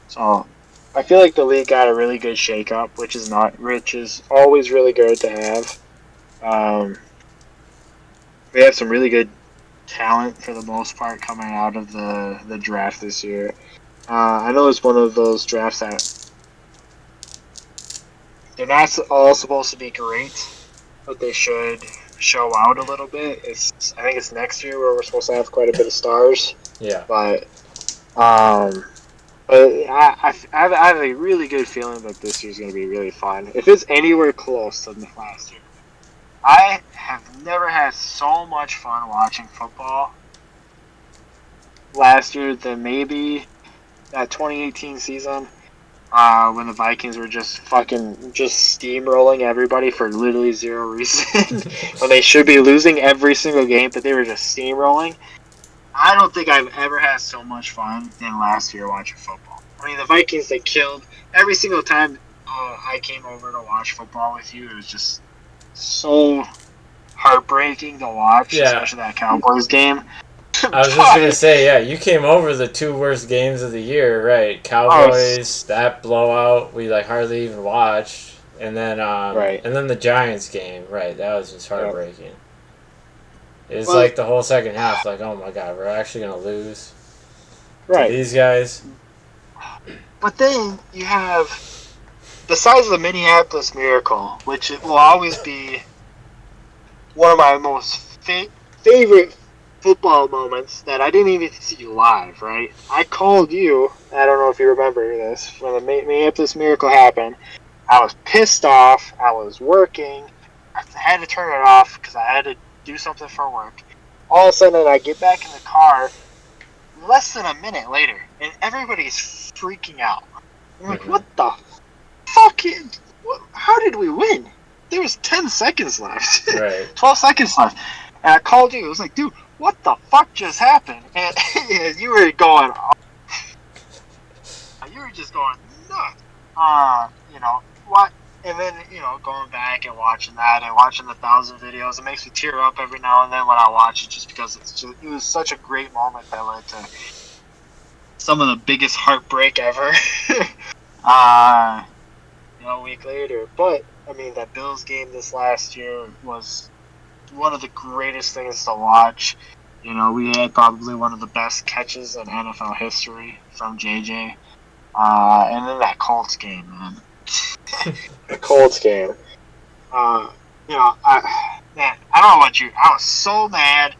So I feel like the league got a really good shakeup, which is always really good to have. Um, we have some really good talent for the most part coming out of the draft this year. I know it's one of those drafts that they're not all supposed to be great, but they should show out a little bit. I think it's next year where we're supposed to have quite a bit of stars. Yeah. But I have a really good feeling that this year's going to be really fun. If it's anywhere close to the last year, I have never had so much fun watching football last year than maybe that 2018 season. When the Vikings were just steamrolling everybody for literally zero reason, when they should be losing every single game, but they were just steamrolling. I don't think I've ever had so much fun than last year watching football. I mean, the Vikings, they killed every single time I came over to watch football with you. It was just so heartbreaking to watch, Yeah. especially that Cowboys game. I was just gonna say, yeah, you came over the two worst games of the year, right? Cowboys, that blowout we like hardly even watched, and then right. and then the Giants game, right? That was just heartbreaking. It was Well, like the whole second half, like, oh my god, we're actually gonna lose to right. these guys. But then you have, besides the Minneapolis Miracle, which it will always be one of my most favorite football moments that I didn't even see live, right? I called you, I don't know if you remember this, when the Minneapolis Miracle happened. I was pissed off, I was working, I had to turn it off because I had to do something for work. All of a sudden, I get back in the car less than a minute later, and everybody's freaking out. I'm like, what the fuck? How did we win? There was 10 seconds left. Right. 12 seconds left. And I called you. I was like, dude, what the fuck just happened? And you were going, you were just going nuts. What? And then, going back and watching that and watching the 1,000 videos, it makes me tear up every now and then when I watch it, just because it was such a great moment that led to some of the biggest heartbreak ever. A week later. But, I mean, that Bills game this last year was one of the greatest things to watch. We had probably one of the best catches in NFL history from JJ. And then that Colts game, man. The Colts game. I don't know about you. I was so mad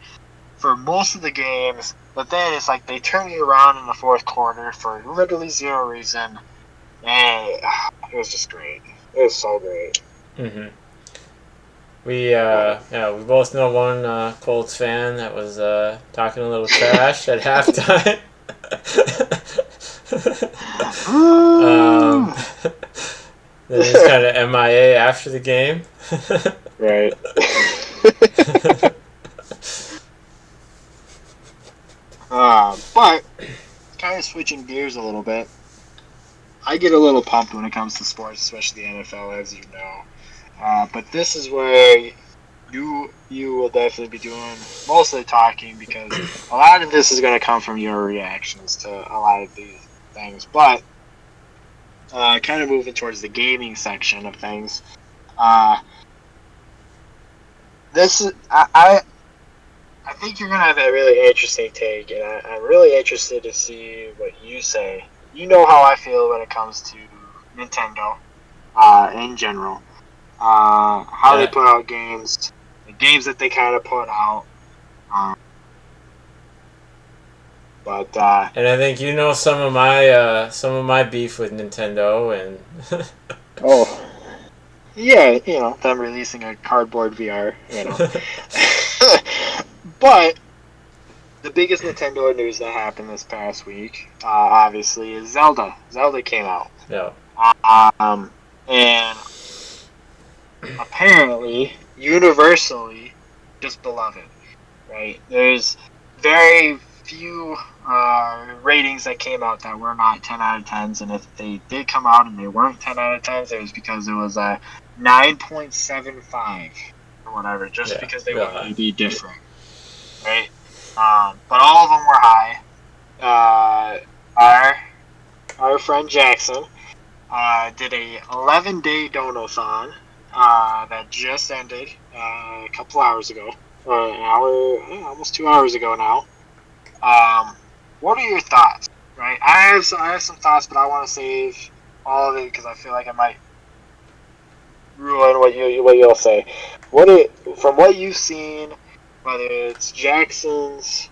for most of the games, but then it's like they turned it around in the fourth quarter for literally zero reason. And it was just great. It was so great. Mm-hmm. We we both know one Colts fan that was talking a little trash at halftime. Then he's kind of MIA after the game. Right. But kind of switching gears a little bit. I get a little pumped when it comes to sports, especially the NFL, as you know. But this is where you will definitely be doing most of the talking, because a lot of this is going to come from your reactions to a lot of these things. But kind of moving towards the gaming section of things. I think you're going to have a really interesting take, and I'm really interested to see what you say. You know how I feel when it comes to Nintendo in general. How they put out games, the games that they kind of put out. And I think you know some of my beef with Nintendo and. Oh. Yeah, them releasing a cardboard VR, But the biggest Nintendo news that happened this past week, obviously, is Zelda. Zelda came out. Yeah. And apparently, universally, just beloved, right? There's very few ratings that came out that were not 10 out of 10s, and if they did come out and they weren't 10 out of 10s, it was because it was a 9.75 or whatever, just because they wanted to be different, right? But all of them were high. Our friend Jackson did a 11-day donathon that just ended a couple hours ago, or an hour, almost 2 hours ago now. What are your thoughts? Right, I have some thoughts, but I want to save all of it because I feel like I might ruin what you'll say. from what you've seen, whether it's Jackson's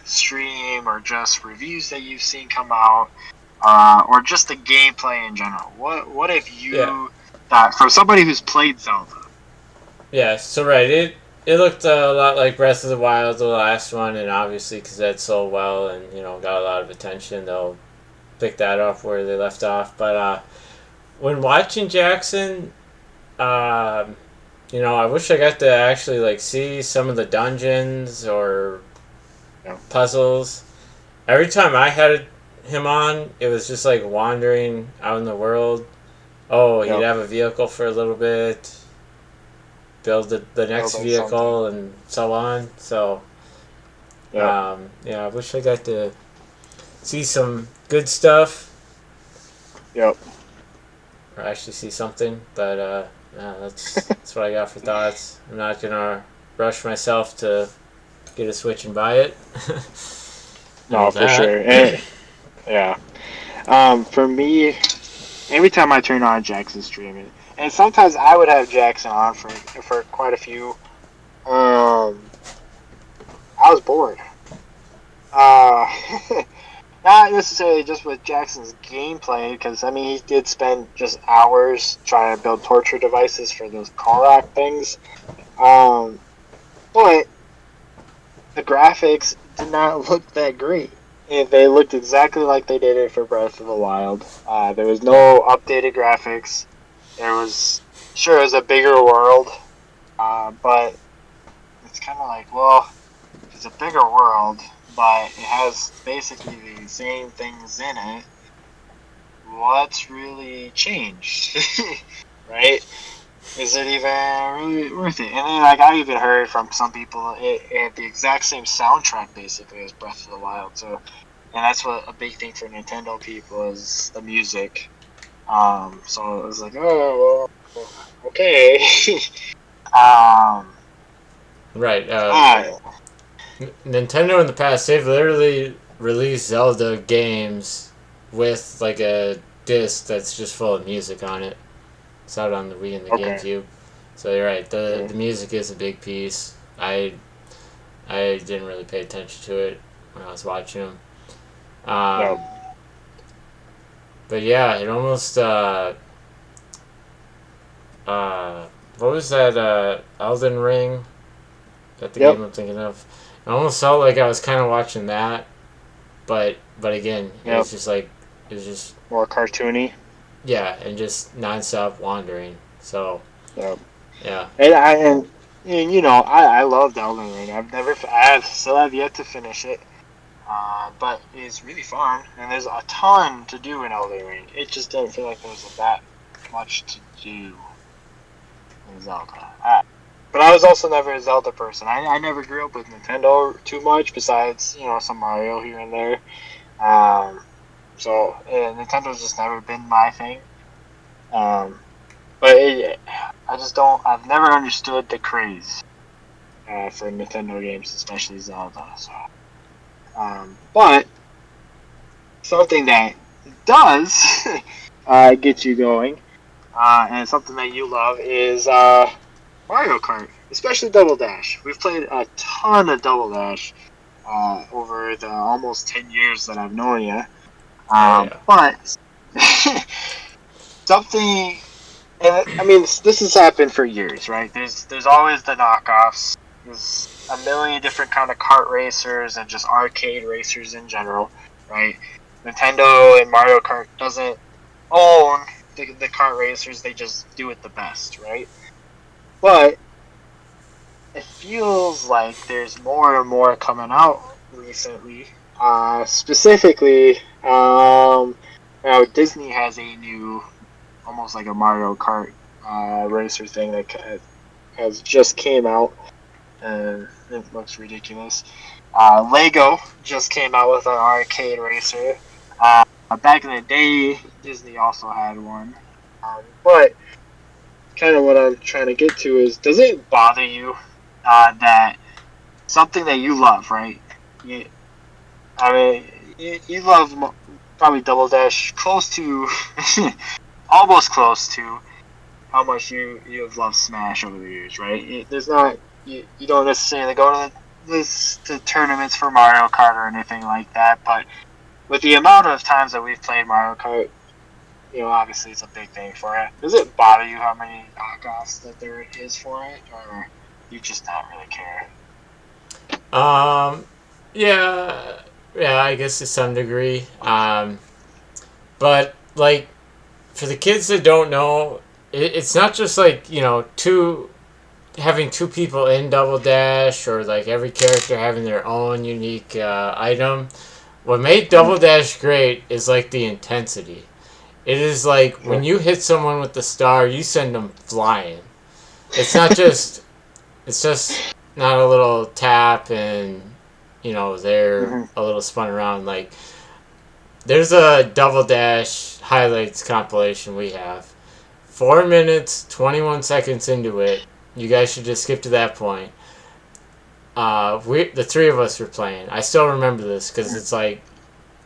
stream or just reviews that you've seen come out, or just the gameplay in general, what have Yeah. you thought for somebody who's played Zelda? Yeah. So right, it looked a lot like Breath of the Wild, the last one, and obviously because that sold well and got a lot of attention, they'll pick that up where they left off. But when watching Jackson, um, I wish I got to actually like see some of the dungeons or Yeah. puzzles. Every time I had him on, it was just like wandering out in the world. Oh, he'd Yep. have a vehicle for a little bit, build the next Building something. vehicle, and so on. So, Yep. yeah, I wish I got to see some good stuff Yep. or actually see something. But yeah, that's what I got for thoughts. I'm not gonna rush myself to get a Switch and buy it. No, Know for that. sure. Yeah. For me, every time I turn on Jackson streaming, and sometimes I would have Jackson on for quite a few. I was bored. Uh, not necessarily just with Jackson's gameplay, because I mean he did spend just hours trying to build torture devices for those Korok things. Um, but the graphics did not look that great. They looked exactly like they did it for Breath of the Wild. There was no updated graphics. There was sure it was a bigger world, but it's kind of like, well, it's a bigger world, but it has basically the same things in it. What's really changed, right? Is it even really worth it? And then, like, I even heard from some people, it had the exact same soundtrack basically as Breath of the Wild. So, and that's what a big thing for Nintendo people is the music. So it was like, oh, well, okay. um, Right. ah, Nintendo in the past, they've literally released Zelda games with like a disc that's just full of music on it. It's out on the Wii and the okay. GameCube. So you're right. The Mm-hmm. music is a big piece. I didn't really pay attention to it when I was watching them. No. But yeah, it almost what was that Elden Ring? Is that the Yep. game I'm thinking of? I almost felt like I was kind of watching that, but again, it Yep. was just like it was just More cartoony. yeah, and just nonstop wandering. So Yep. yeah, And you know, I loved Elden Ring. I still have yet to finish it. But it's really fun, and there's a ton to do in Elden Ring. It just didn't feel like there was that much to do in Zelda. But I was also never a Zelda person. I never grew up with Nintendo too much, besides some Mario here and there. So Nintendo's just never been my thing. But I just don't. I've never understood the craze for Nintendo games, especially Zelda. So, but something that does get you going, and something that you love is Mario Kart, especially Double Dash. We've played a ton of Double Dash over the almost 10 years that I've known you. oh yeah, But something, and I mean, this has happened for years, right? There's always the knockoffs. There's a million different kind of kart racers and just arcade racers in general, right? Nintendo and Mario Kart doesn't own the kart racers; they just do it the best, right? But it feels like there's more and more coming out recently. Specifically, now Disney has a new, almost like a Mario Kart racer thing that has just came out, and it looks ridiculous. Lego just came out with an arcade racer. Back in the day, Disney also had one. But kind of what I'm trying to get to is, does it bother you that something that you love, right? You, I mean, you love probably Double Dash close to, almost close to how much you have loved Smash over the years, right? There's not you don't necessarily go to the tournaments for Mario Kart or anything like that, but with the amount of times that we've played Mario Kart, obviously it's a big thing for it. Does it bother you how many knockoffs that there is for it, or you just not really care? Yeah, yeah, I guess to some degree. But like for the kids that don't know, it's not just like having two people in Double Dash or like every character having their own unique item. What made Double Dash great is like the intensity. It is like when you hit someone with the star, you send them flying. It's not just. It's just not a little tap and they're a little spun around. Like there's a Double Dash highlights compilation we have. 4 minutes, 21 seconds into it. You guys should just skip to that point. The three of us were playing. I still remember this because it's like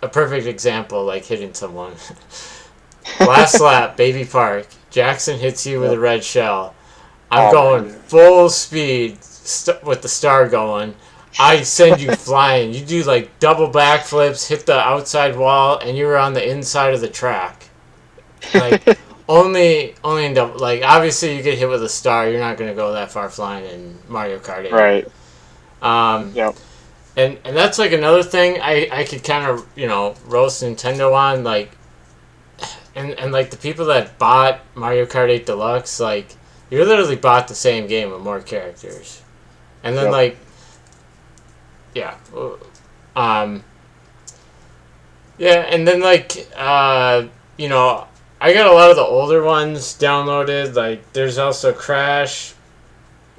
a perfect example, like hitting someone. Last lap, Baby Park. Jackson hits you with a red shell. I'm going full speed with the star going. I send you flying. You do like double backflips, hit the outside wall, and you're on the inside of the track. Like only in double. Like obviously you get hit with a star, you're not gonna go that far flying in Mario Kart 8. Right. Yep. And that's like another thing I could kind of roast Nintendo on, like, and like the people that bought Mario Kart 8 Deluxe, like you literally bought the same game with more characters, and then like yeah, yeah, and then like I got a lot of the older ones downloaded. Like there's also Crash.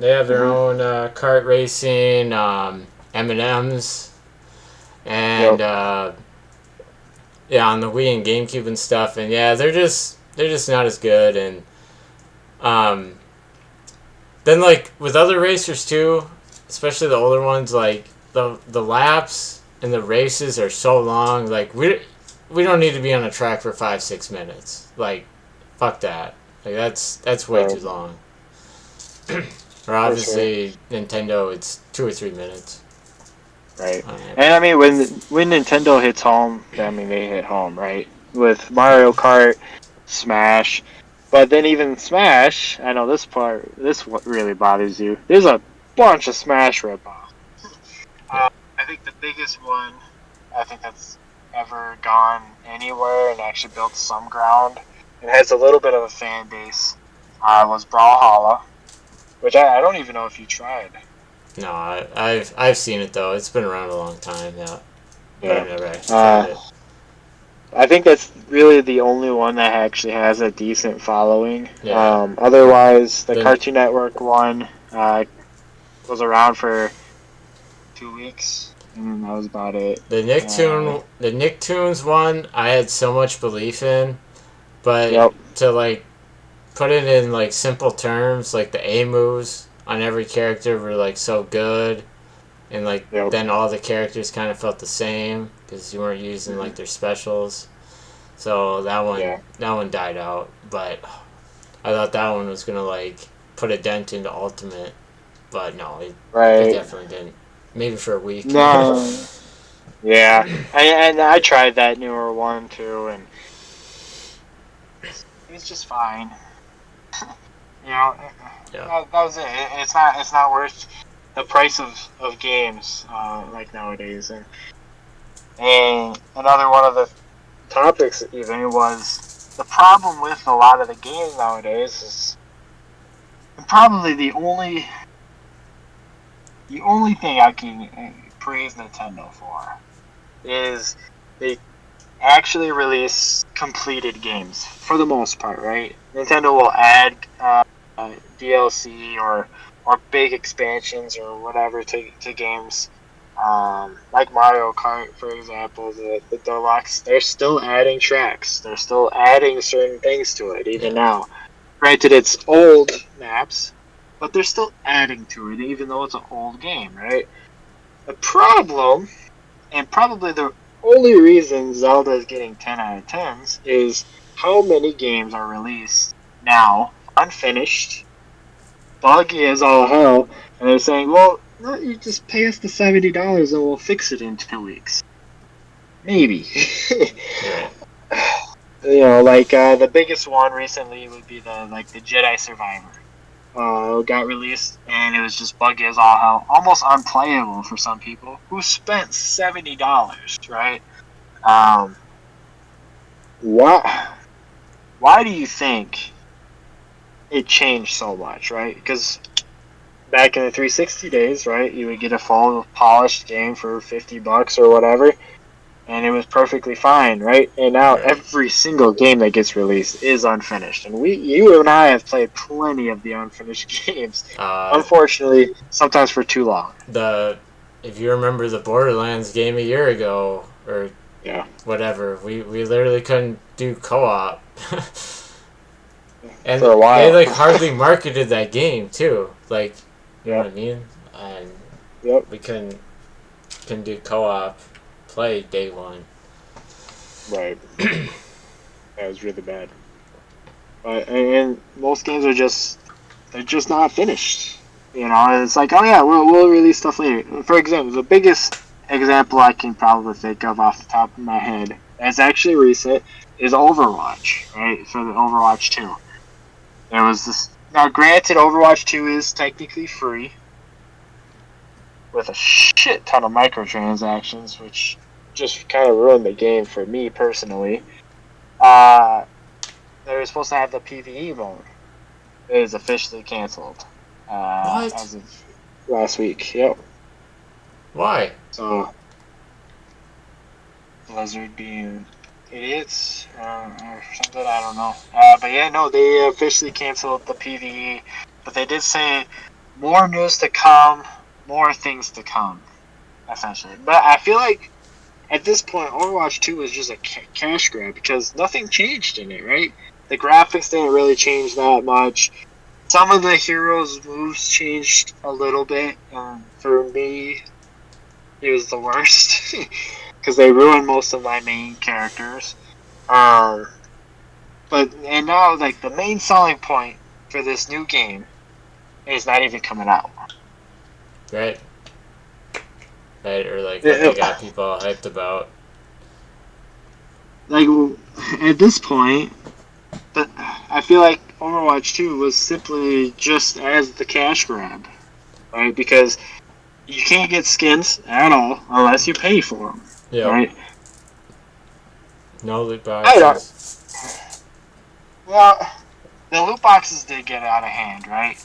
They have their own kart racing, M&M's, and yeah, on the Wii and GameCube and stuff. And yeah, they're just not as good. And then like with other racers too, especially the older ones, like the laps and the races are so long. Like we don't need to be on a track for 5-6 minutes. Like fuck that. Like that's way too long. Or obviously Nintendo, it's 2 or 3 minutes. Right. And I mean when Nintendo hits home, I mean they hit home, right? With Mario Kart, Smash. But then even Smash, I know this what really bothers you. There's a bunch of Smash ripoffs. I think the biggest one, I think that's ever gone anywhere and actually built some ground and has a little bit of a fan base, was Brawlhalla, which I don't even know if you tried. No, I've seen it though. It's been around a long time now. Yeah. I've never actually tried it. I think that's really the only one that actually has a decent following. Yeah. Otherwise, the Cartoon Network one was around for 2 weeks, and that was about it. The Nicktoons one, I had so much belief in, but to like put it in like simple terms, like the A moves on every character were like so good, and like then all the characters kind of felt the same because you weren't using like their specials. So that one died out, but I thought that one was gonna like put a dent into Ultimate, but no, it definitely didn't. Maybe for a week. No. Yeah, and I tried that newer one too, and it was just fine. That was it. It's not worth the price of games like nowadays. And another one of the topics even was the problem with a lot of the games nowadays is, and probably the only thing I can praise Nintendo for is they actually release completed games for the most part, right? Nintendo will add DLC or big expansions or whatever to games. Like Mario Kart, for example, the Deluxe, they're still adding tracks. They're still adding certain things to it, even now. Granted, it's old maps, but they're still adding to it, even though it's an old game, right? The problem, and probably the only reason Zelda is getting 10 out of 10s, is how many games are released now unfinished, buggy as all hell, and they're saying, "Well, no, you just pay us the $70 and we'll fix it in 2 weeks." Maybe. Right. Like the biggest one recently would be the Jedi Survivor. Got released and it was just buggy as all hell, almost unplayable for some people who spent $70. Right? Um, why? Why do you think it changed so much? Right? Because back in the 360 days, right, you would get a full polished game for $50 or whatever, and it was perfectly fine, right? And now Right. every single game that gets released is unfinished, and you and I have played plenty of the unfinished games. Uh, Unfortunately, sometimes for too long. if you remember the Borderlands game a year ago or Yeah, whatever, we literally couldn't do co-op. And for a they while. like hardly marketed that game too. Like, you know Yeah. what I mean? And Yep. we couldn't do co-op play day one. Right. That was really bad. And most games are they're just not finished. It's like, oh yeah, we'll release stuff later. For example, the biggest example I can probably think of off the top of my head that's actually recent is Overwatch, right? For the Overwatch 2. There was this. Now, granted, Overwatch 2 is technically free with a shit ton of microtransactions, which just kind of ruined the game for me personally. Uh, they were supposed to have the PvE mode. It is officially canceled What? as of last week. Yep. Why? So Blizzard being idiots or something, I don't know. But yeah, no, they officially canceled the PvE, but they did say more news to come, more things to come, essentially. But I feel like at this point, Overwatch 2 is just a cash grab because nothing changed in it, right? The graphics didn't really change that much. Some of the heroes' moves changed a little bit. For me, it was the worst because they ruined most of my main characters. Um, and now like the main selling point for this new game is not even coming out. Right? Right? Or like what they got people all hyped about. Like at this point, but I feel like Overwatch 2 was simply just as the cash grab, right? Because you can't get skins at all unless you pay for them, Yep. right? No loot I don't. boxes. Well, the loot boxes did get out of hand, right?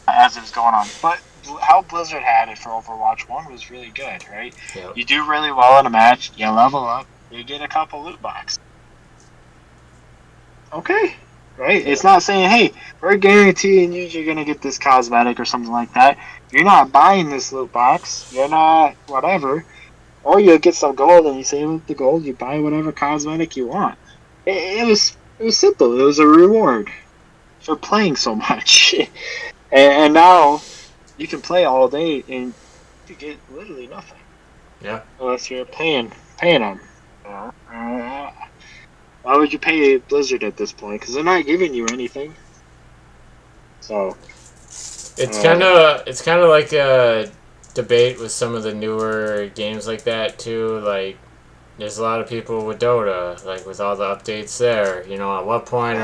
As it was going on, but how Blizzard had it for Overwatch 1 was really good, right? Yep. You do really well in a match, you level up, you get a couple loot boxes. Okay, right? It's not saying, hey, we're guaranteeing you're going to get this cosmetic or something like that. You're not buying this loot box. You're not whatever. Or you'll get some gold and you save up the gold. You buy whatever cosmetic you want. It was simple. It was a reward for playing so much. and now you can play all day and you get literally nothing. Yeah. Unless you're paying them. Why would you pay Blizzard at this point? Because they're not giving you anything. So It's kind of like a debate with some of the newer games like that too. Like, there's a lot of people with Dota, like with all the updates there. You know, at what point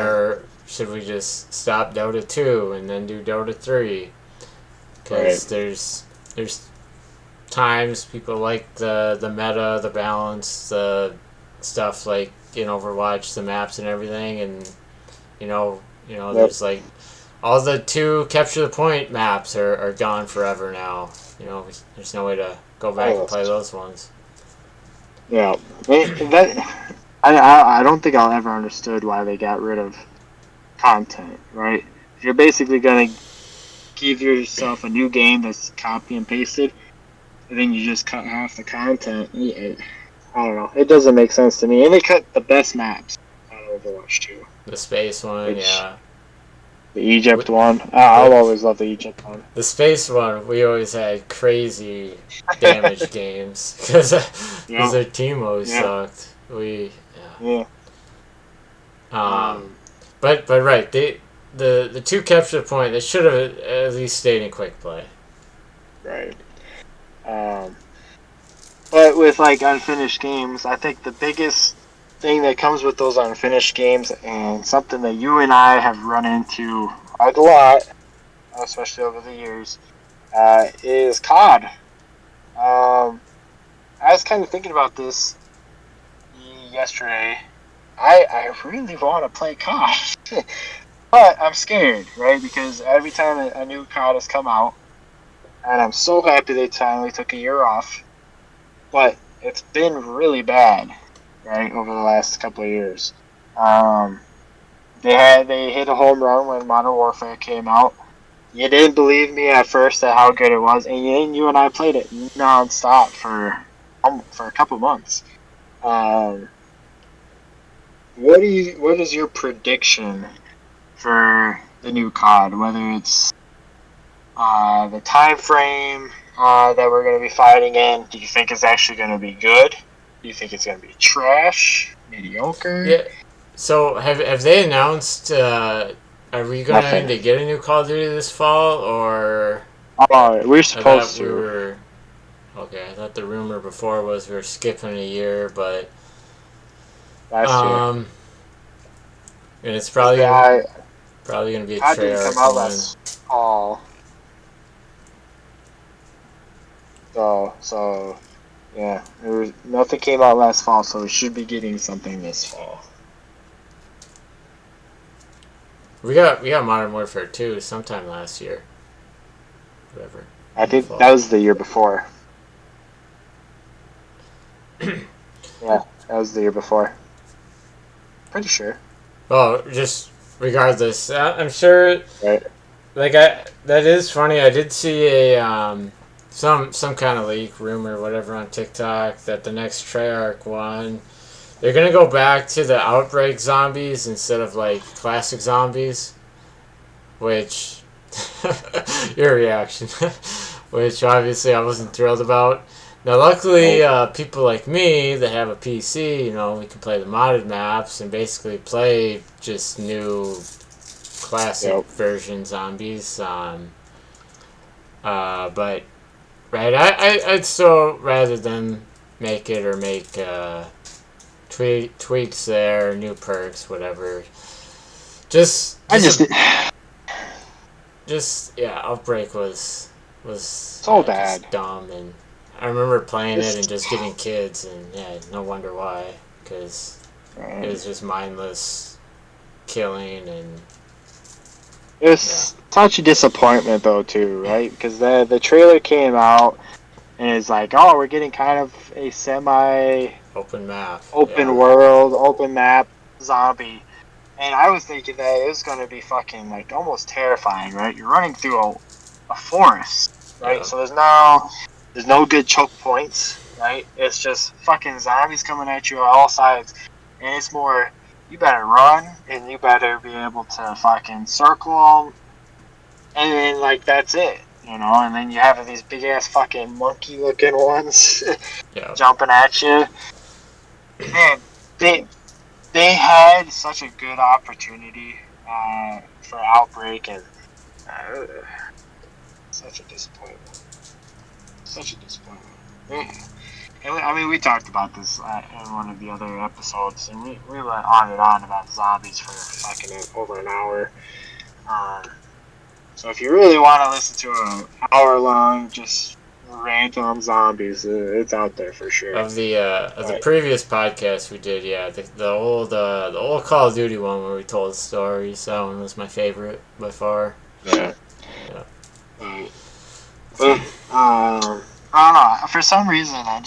should we just stop Dota 2 and then do Dota 3? Because there's times people like the meta, the balance, the stuff like in Overwatch, the maps and everything, and there's like all the 2 capture the point maps are gone forever now. There's no way to go back and play those ones. Yeah, I don't think I'll ever understood why they got rid of content. Right? If you're basically gonna give yourself a new game that's copy and pasted, and then you just cut half the content. I don't know. It doesn't make sense to me. And they cut the best maps out of Overwatch 2. The space one, yeah. The Egypt one. I'll always love the Egypt one. The space one, we always had crazy damage games because their team always sucked. But right, the two capture the point. They should have at least stayed in quick play. Right. But with like unfinished games, I think the biggest thing that comes with those unfinished games, and something that you and I have run into quite a lot, especially over the years, is COD. I was kind of thinking about this yesterday. I really want to play COD, but I'm scared, right? Because every time a new COD has come out, and I'm so happy they finally took a year off, but it's been really bad, right, over the last couple of years. Um, they hit a home run when Modern Warfare came out. You didn't believe me at first at how good it was, and you and I played it nonstop for a couple months. Um, what is your prediction for the new COD? Whether it's the time frame that we're going to be fighting in, do you think it's actually going to be good? Do you think it's going to be trash, mediocre? Yeah. So have they announced? Are we going Nothing. to get a new Call of Duty this fall, or Oh, we're I thought supposed we to. were? Okay, I thought the rumor before was we were skipping a year, but Last year. um, and it's Because probably gonna be a COD didn't come Treyarch out one. last fall. So yeah, nothing came out last fall, so we should be getting something this fall. We got Modern Warfare 2 sometime last year. Whatever. I In the think fall. that was the year before. Yeah, that was the year before. Pretty sure. Well, just regardless, I'm sure. Right. That is funny. I did see a some kind of leak rumor whatever on TikTok that the next Treyarch one they're gonna go back to the Outbreak zombies instead of like classic zombies, which your reaction, which obviously I wasn't thrilled about. Now, luckily, people like me that have a PC, we can play the modded maps and basically play just new classic Yep. version zombies. But right, I'd still rather them make it or make tweaks there, new perks, whatever. Just I just yeah, Outbreak was so bad. just dumb, and I remember playing it and Just just getting kids, and yeah, no wonder why, because it was just mindless killing and it was such a disappointment though too, right? Because the trailer came out and it's like, oh, we're getting kind of a semi open map. open world, open map zombie. And I was thinking that it was going to be fucking like almost terrifying, right? You're running through a forest, right? Yeah. So there's no good choke points, right? It's just fucking zombies coming at you on all sides, and it's more you better run and you better be able to fucking circle them, and then like that's it, And then you have these big ass fucking monkey looking ones Yeah. jumping at you. Man, they had such a good opportunity for Outbreak, and such a disappointment. Such a disappointment. And I mean, we talked about this in one of the other episodes, and we went on and on about zombies for fucking over an hour. So if you really want to listen to an hour-long just rant on zombies, it's out there for sure. Of the previous podcast we did, yeah, the old Call of Duty one where we told stories, that one was my favorite by far. Yeah. But I don't know. For some reason, I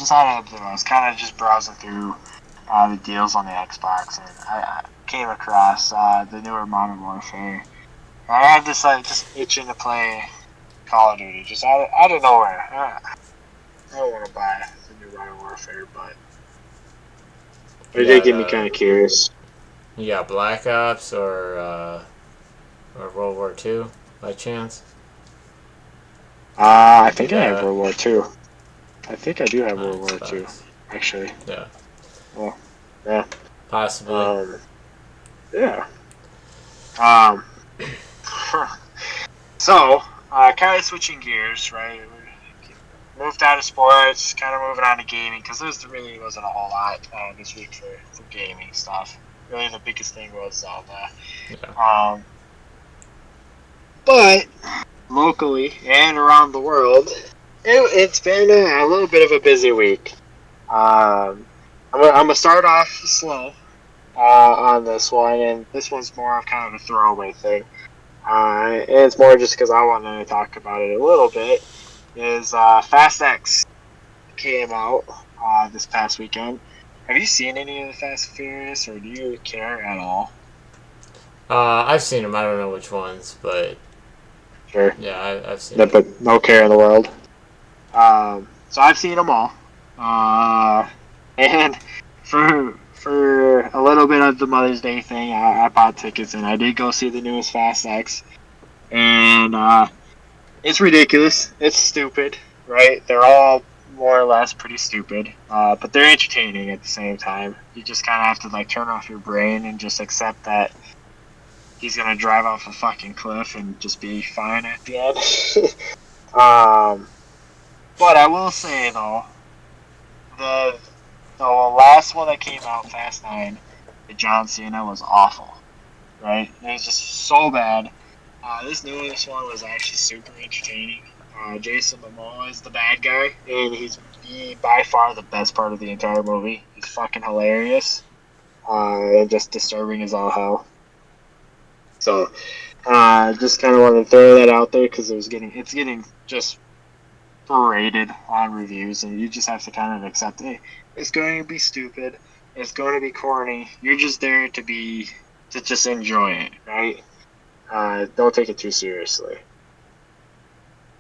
was kind of just browsing through the deals on the Xbox, and I came across the newer Modern Warfare. I had this just itching to play Call of Duty, just out of nowhere. I don't want to buy the new Modern Warfare, but it did get me kind of curious. You got Black Ops or World War II by chance? I think I have World War II. I think I do have World War II, actually. Yeah. Well, yeah. Possibly. Yeah. So, kind of switching gears, right? We moved out of sports, kind of moving on to gaming because there really wasn't a whole lot this week for gaming stuff. Really, the biggest thing was Zelda. Yeah. Um, but locally and around the world, it's been a little bit of a busy week. I'm gonna start off slow on this one, and this one's more of kind of a throwaway thing. And it's more just because I wanted to talk about it a little bit. Is Fast X came out this past weekend. Have you seen any of the Fast and Furious, or do you care at all? I've seen them. I don't know which ones, but Sure, yeah, I've seen no, them. but no care in the world. So I've seen them all, and for a little bit of the Mother's Day thing, I bought tickets and I did go see the newest Fast X, and it's ridiculous. It's stupid, right? They're all more or less pretty stupid, but they're entertaining at the same time. You just kind of have to like turn off your brain and just accept that he's gonna drive off a fucking cliff and just be fine at the end. um, but I will say though, the the last one that came out, Fast Nine, the John Cena was awful. Right? It was just so bad. This newest one was actually super entertaining. Jason Momoa is the bad guy, and he's by far the best part of the entire movie. He's fucking hilarious, and just disturbing as all hell. So, just kind of wanted to throw that out there because it's getting just berated on reviews, and you just have to kind of accept it. It's going to be stupid. It's going to be corny. You're just there to just enjoy it, right? Don't take it too seriously.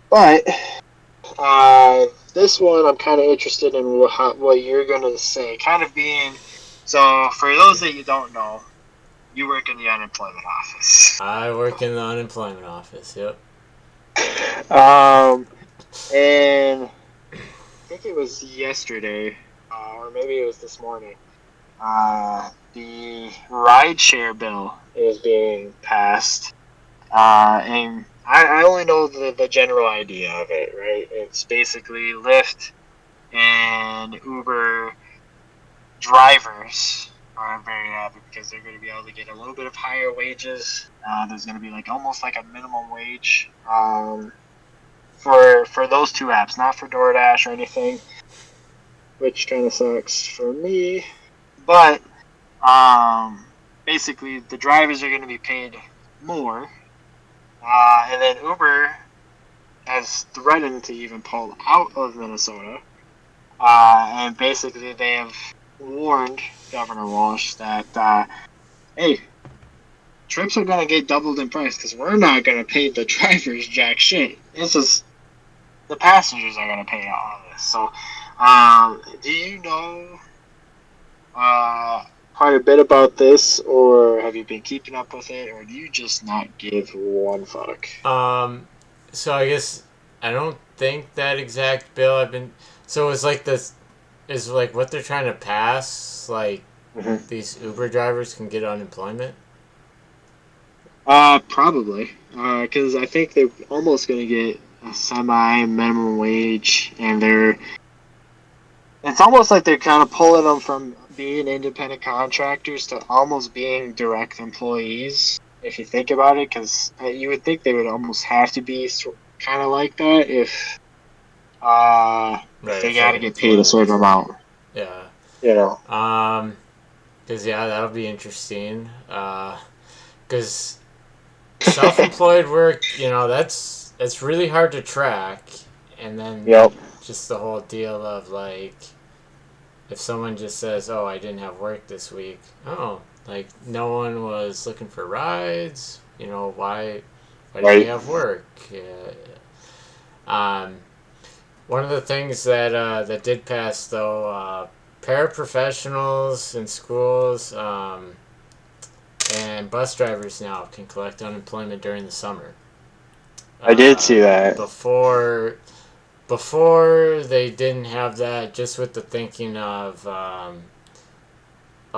But this one, I'm kind of interested in what you're gonna say. Kind of being so for those that you don't know, you work in the unemployment office. I work in the unemployment office. Yep. Um, and I think it was yesterday, or maybe it was this morning. The rideshare bill is being passed. And I only know the general idea of it, right? It's basically Lyft and Uber drivers are very happy because they're going to be able to get a little bit of higher wages. There's going to be like almost like a minimum wage for those two apps, not for DoorDash or anything, which kind of sucks for me. But basically, the drivers are going to be paid more, and then Uber has threatened to even pull out of Minnesota. And basically, they have warned Governor Walsh that, hey, trips are going to get doubled in price because we're not going to pay the drivers jack shit. It's just the passengers are going to pay all of this. So, do you know quite a bit about this, or have you been keeping up with it, or do you just not give one fuck? Um, so I guess I don't think that exact bill I've been. So it's like this is like what they're trying to pass. Like Mm-hmm. these Uber drivers can get unemployment. Probably. Because I think they're almost going to get a semi minimum wage, and it's almost like they're kind of pulling them from being independent contractors to almost being direct employees. If you think about it, because you would think they would almost have to be kind of like that if Right, they it's got like to an get paid a certain employment. amount. Yeah. You know. Cause yeah, that'll be interesting. Cause self-employed work, that's really hard to track, and then Yep. just the whole deal of like if someone just says, "Oh, I didn't have work this week," oh, like no one was looking for rides. Why didn't you Right. have work? Yeah. Um, One of the things that did pass though, paraprofessionals in schools and bus drivers now can collect unemployment during the summer. I did see Uh, that. before before they didn't have that, just with the thinking of a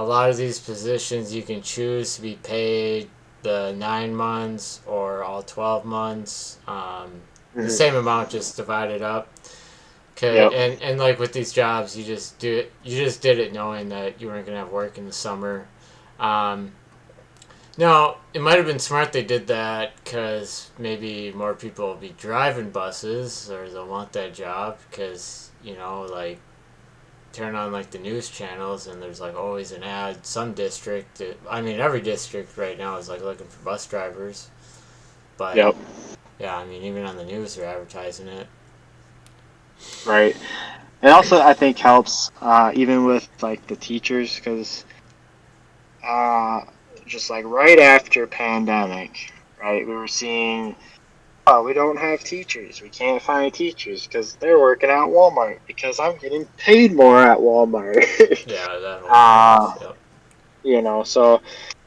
lot of these positions you can choose to be paid the 9 months or all 12 months. The Mhm. same amount, just divided up. Okay, Yep. and like with these jobs, you just do it. You just did it knowing that you weren't gonna have work in the summer. Um, Now, it might have been smart they did that because maybe more people will be driving buses or they'll want that job because, like, turn on, like, the news channels and there's, like, always an ad. Some district, I mean, every district right now is, like, looking for bus drivers. But, Yep. yeah, I mean, even on the news, they're advertising it. Right. It also, I think, helps even with like the teachers because uh, just like right after pandemic, right, we were seeing, oh, we don't have teachers. We can't find teachers because they're working at Walmart because I'm getting paid more at Walmart. Yeah, that whole uh, BS. Yep. so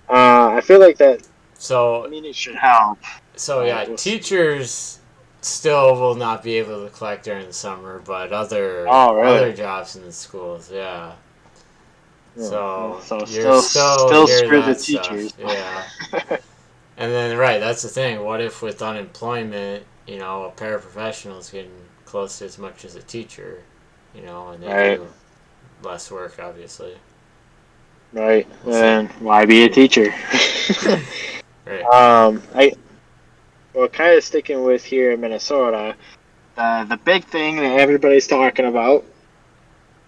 I feel like that. I So, mean, it should help, so but yeah, we'll see. teachers still will not be able to collect during the summer, but Oh, really? other jobs in the schools, yeah. Well, So so you're still still hear screw the that teachers. stuff, yeah. And then right, that's the thing. What if with unemployment, a paraprofessional is getting close to as much as a teacher, and they Right. do less work, obviously. Right. We'll see. And why be a teacher? Right. I well, kind of sticking with here in Minnesota, the big thing that everybody's talking about,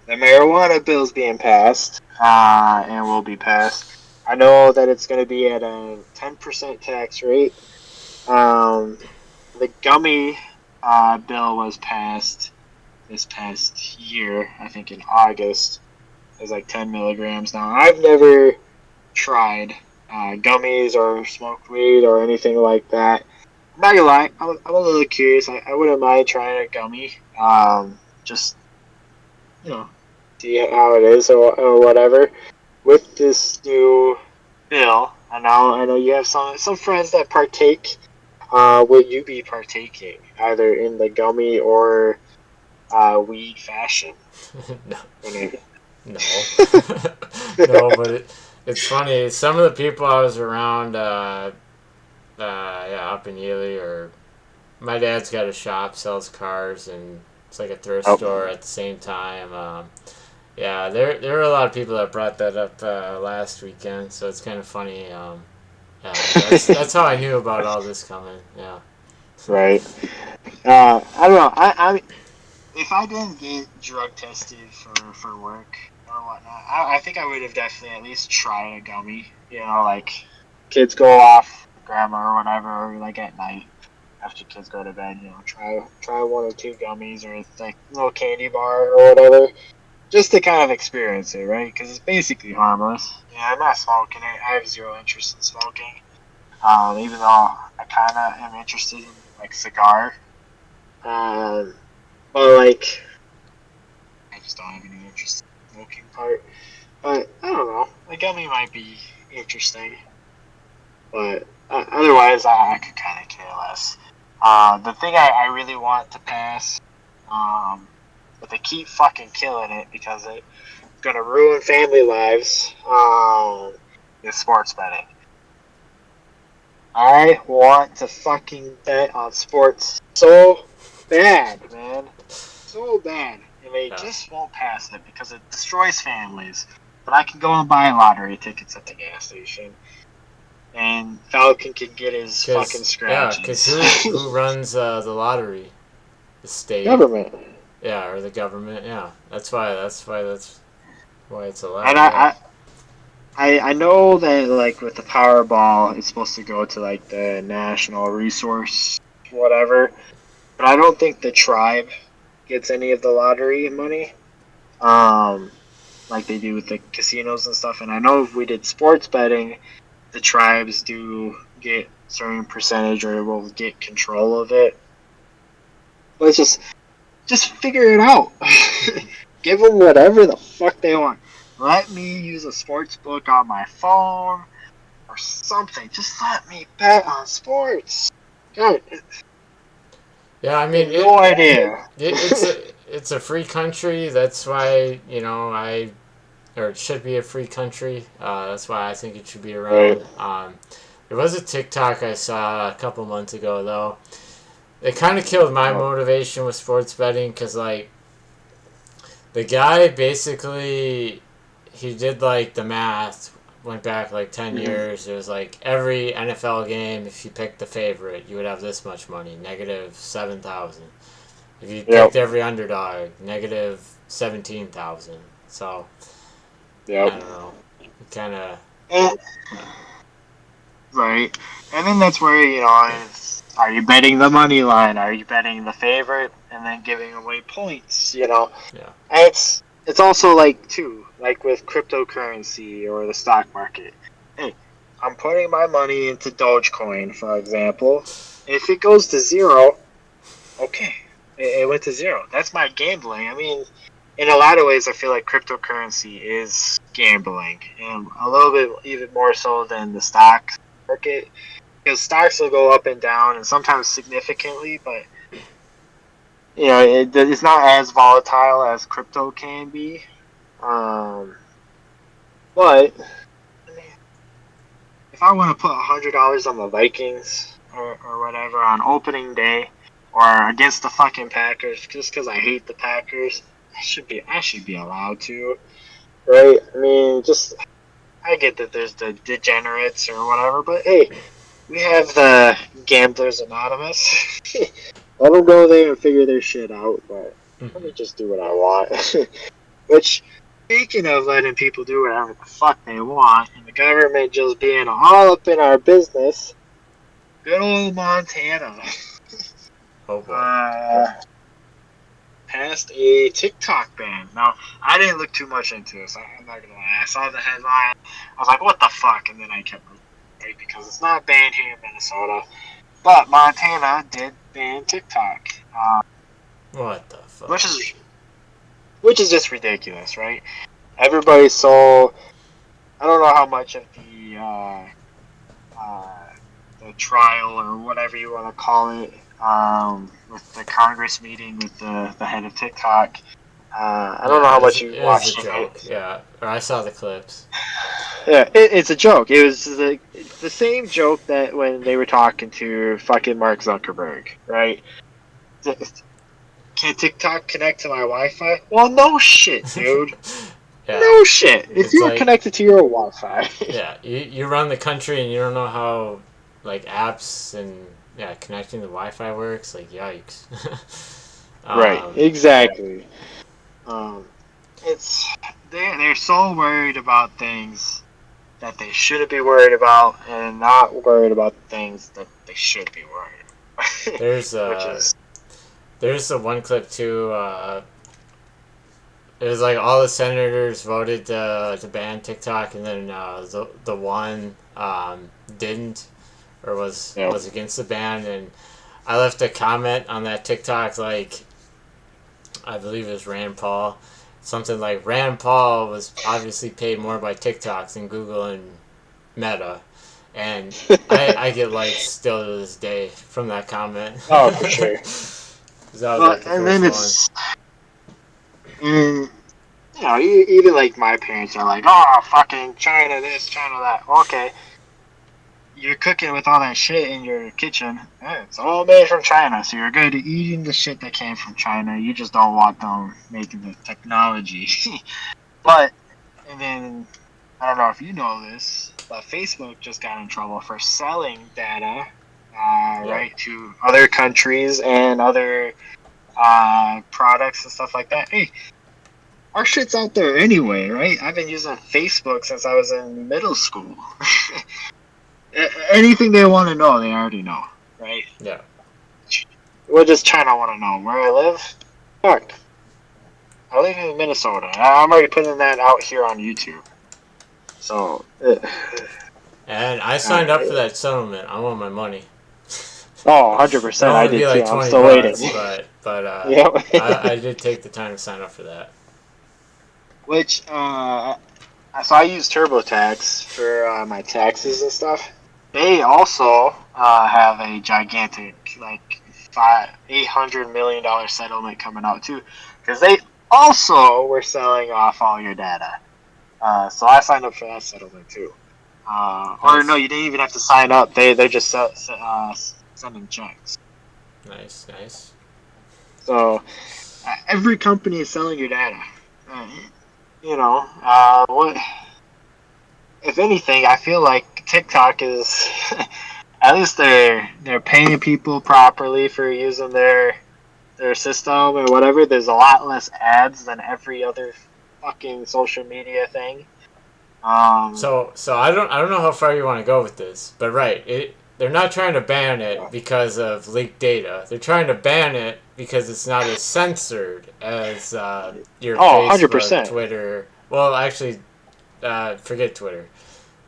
the marijuana bill's being passed, and will be passed. I know that it's going to be at a 10% tax rate. Um, the gummy bill was passed this past year, I think in August. It was like 10 milligrams. Now, I've never tried gummies or smoked weed or anything like that. I'm not gonna lie, I'm a little curious. I wouldn't mind trying a gummy. Just you know, see how it is or whatever. With this new bill, I know you have some friends that partake. Will you be partaking either in the gummy or weed fashion? No. Whenever. No. No, but it's funny. Some of the people I was around, yeah, up in Ely, or my dad's got a shop, sells cars, and it's like a thrift Oh, store at the same time. Yeah, there were a lot of people that brought that up last weekend, so it's kind of funny. Yeah, that's how I knew about all this coming. Yeah. right. I don't know. I if I didn't get drug tested for work or whatnot, I think I would have definitely at least tried a gummy. Like kids go off grandma or whatever, or like at night after kids go to bed. Try one or two gummies or like a little candy bar or whatever, just to kind of experience it, right? Because it's basically harmless. Yeah, I'm not smoking it. I have zero interest in smoking. Even though I kind of am interested in like cigar. Um, but like I just don't have any interest in the smoking part. But I don't know. The gummy might be interesting, but otherwise, I could kind of care less. The thing I really want to pass, but they keep fucking killing it because it's gonna ruin family lives. Is sports betting. I want to fucking bet on sports so bad, man. So bad. And they Yeah. just won't pass it because it destroys families. But I can go and buy lottery tickets at the gas station. And Falcon can get his fucking Cause scratchies. who runs the lottery? The state. Government. Yeah, or the government. Yeah, that's why it's And allowed. Yeah. I know that like with the Powerball, it's supposed to go to like the national resource, whatever. But I don't think the tribe gets any of the lottery money. Um, like they do with the casinos and stuff. And I know if we did sports betting, the tribes do get certain percentage or will get control of it. Let's just figure it out. Give them whatever the fuck they want. Let me use a sports book on my phone or something. Just let me bet on sports. God, Yeah, I I mean have no idea. it's a free country. That's why or it should be a free country. That's why I think it should be Right. around. It was a TikTok I saw a couple months ago though. It kind of killed my Oh, motivation with sports betting because like the guy basically he did like the math, went back like 10 mhm. years. It was like every NFL game, if you picked the favorite, you would have this much money, negative 7,000. If you Yep, picked every underdog, negative 17,000. So I yep. don't know. Kind of. And, right. And then that's where, it's, are you betting the money line? Are you betting the favorite and then giving away points? Yeah. And it's also like too, like with cryptocurrency or the stock market. Hey, I'm putting my money into Dogecoin, for example. If it goes to zero, okay, it went to zero. That's my gambling. I mean, in a lot of ways, I feel like cryptocurrency is gambling, and a little bit even more so than the stock market, because stocks will go up and down, and sometimes significantly, but it's not as volatile as crypto can be. Um, but I mean, if I want to put $100 on the Vikings or whatever on opening day or against the fucking Packers just because I hate the Packers, I should be allowed to, right? I mean, just I get that there's the degenerates or whatever, but hey, we have the Gamblers Anonymous. Let them go there and figure their shit out, but let Mm-hmm. me just do what I want. Which, speaking of letting people do whatever the fuck they want, and the government just being all up in our business, good old Montana Oh boy. uh, passed a TikTok ban. Now, I didn't look too much into this. I'm not gonna lie. I saw the headline. I was like, what the fuck? And then I kept moving, right? Because it's not banned here in Minnesota. But Montana did ban TikTok, What the fuck? which is which is just ridiculous, right? Everybody's so I don't know how much of uh, the trial or whatever you want to call it with the Congress meeting with the head of TikTok. I don't know Yeah, how much you it was a watched of joke. it. Yeah, or I saw the clips. Yeah, it's a joke. It was the same joke that when they were talking to fucking Mark Zuckerberg, right? Can TikTok connect to my Wi-Fi? Well, no shit, dude. Yeah, No shit. If it's you're like connected to your Wi-Fi, yeah, you run the country and you don't know how like apps and yeah connecting to Wi-Fi works. Like yikes. right? um, Exactly. Um, it's they're so worried about things that they shouldn't be worried about, and not worried about things that they should be worried about. there's Which uh is there's the one clip too. It was like all the senators voted to ban TikTok, and then the one didn't or yeah. was against the ban, and I left a comment on that TikTok like I believe it was Rand Paul, something like Rand Paul was obviously paid more by TikTok than Google and Meta, and I get likes still to this day from that comment. Oh, for sure. 'Cause that was Well, like the and then first one. it's mm, even like my parents are like, oh, fucking China this, China that. Okay, you're cooking with all that shit in your kitchen. It's all made from China, so you're good at eating the shit that came from China. You just don't want them making the technology. But and then I don't know if you know this, but Facebook just got in trouble for selling data, Yep. right, to other countries and other products and stuff like that. Hey, our shit's out there anyway, right? I've been using Facebook since I was in middle school. Anything they want to know, they already know, right? Yeah. What does China want to know? Where I live? Fuck. I live in Minnesota. I'm already putting that out here on YouTube. So, And I signed up for alright. that settlement. I want my money. Oh, It 100%. I only be did too. like I'm 20 still waiting. bucks, but Yep. I did take the time to sign up for that. Which, so I use TurboTax for my taxes and stuff. They also have a gigantic, like, $800 million settlement coming out too, because they also were selling off all your data. So I signed up for that settlement too. Or no, Nice, you didn't even have to sign up. They're just sending checks. nice, nice. So every company is selling your data. Uh, what? If anything, I feel like TikTok is at least they're paying people properly for using their system or whatever. There's a lot less ads than every other fucking social media thing. So I don't know how far you want to go with this, but right, they're not trying to ban it because of leaked data. They're trying to ban it because it's not as censored as your Oh, Facebook, 100%. Twitter. Well, actually, forget Twitter,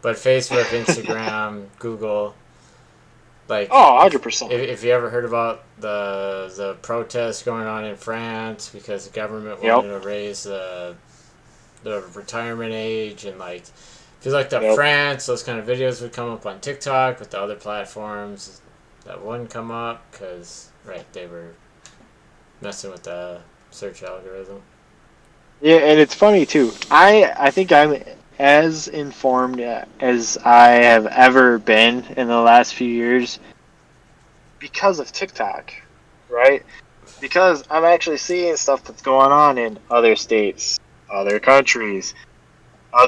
but Facebook, Instagram, Google. Like Oh, if 100%. if you ever heard about the protests going on in France because the government Yep. wanted to raise the retirement age, and like if you looked up Yep. France, those kind of videos would come up on TikTok, but the other platforms that wouldn't come up because right, they were messing with the search algorithm. Yeah, and it's funny too. I think I'm as informed as I have ever been in the last few years because of TikTok, right? Because I'm actually seeing stuff that's going on in other states, other countries,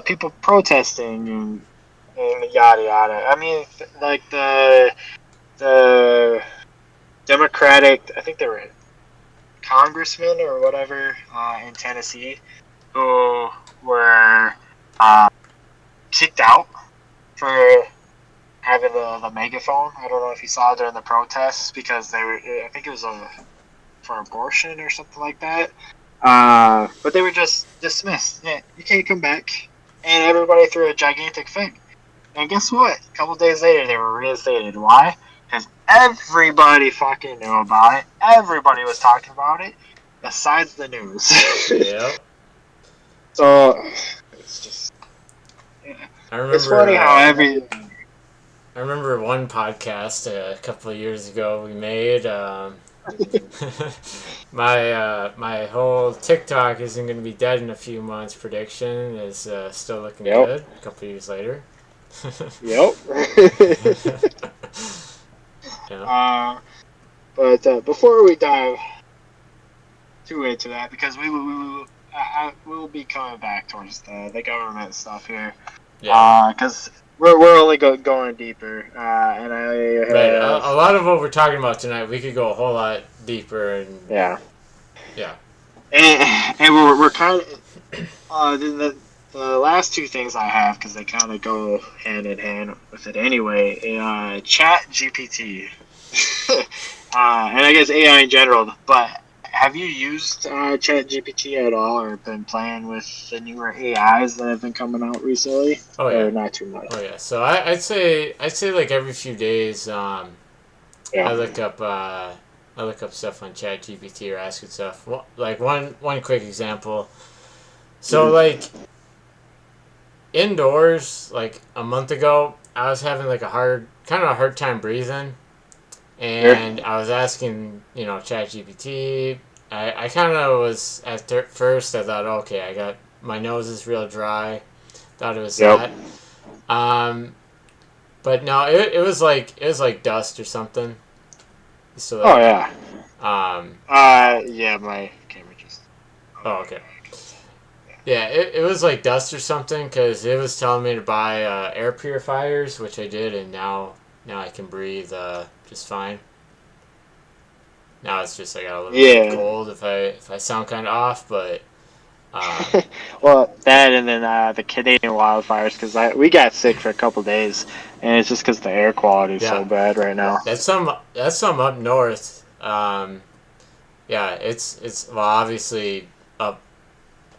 people protesting and yada yada. I mean, like the Democratic, I think they were congressmen or whatever in Tennessee who were uh, kicked out for having the megaphone. I don't know if you saw during the protests because they were. I think it was for abortion or something like that. But they were just dismissed. Yeah, you can't come back. And everybody threw a gigantic fit. And guess what? A couple days later, they were reinstated. Why? Because everybody fucking knew about it. Everybody was talking about it, besides the news. Yep. So it's just, yeah. I It's remember funny how uh, every. I remember one podcast a couple of years ago we made. My whole TikTok isn't going to be dead in a few months prediction is still looking Yep. good. A couple of years later. Yep. Yeah. But before we dive too into that, because we will be coming back towards the government stuff here, Yeah. because we're only going deeper, and I Right. have A lot of what we're talking about tonight, we could go a whole lot deeper, and yeah, yeah. and we're kind of the last two things I have because they kind of go hand in hand with it anyway. Chat GPT, and I guess AI in general. But have you used Chat GPT at all, or been playing with the newer AIs that have been coming out recently, Oh yeah. or not too much? Oh yeah. So I'd say like every few days, Yeah. I look up I look up stuff on ChatGPT or ask it stuff. Like one quick example. So Mm-hmm. like indoors, like a month ago, I was having like a hard time breathing, Sure. and I was asking, ChatGPT. I kind of was at first. I thought, okay, I got my nose is real dry. Thought it was Yep. that. Um, but no, it was like dust or something. So Oh like, yeah. um, Yeah. My camera just. Oh, oh there we okay. go. I can see. Yeah, it was like dust or something because it was telling me to buy air purifiers, which I did, and now I can breathe just fine. Now it's just I got a little bit of Yeah. cold if I sound kind of off, but um, Well, that and then the Canadian wildfires because we got sick for a couple days, and it's just because the air quality is so yeah, bad right now. that's some up north. Yeah, it's well obviously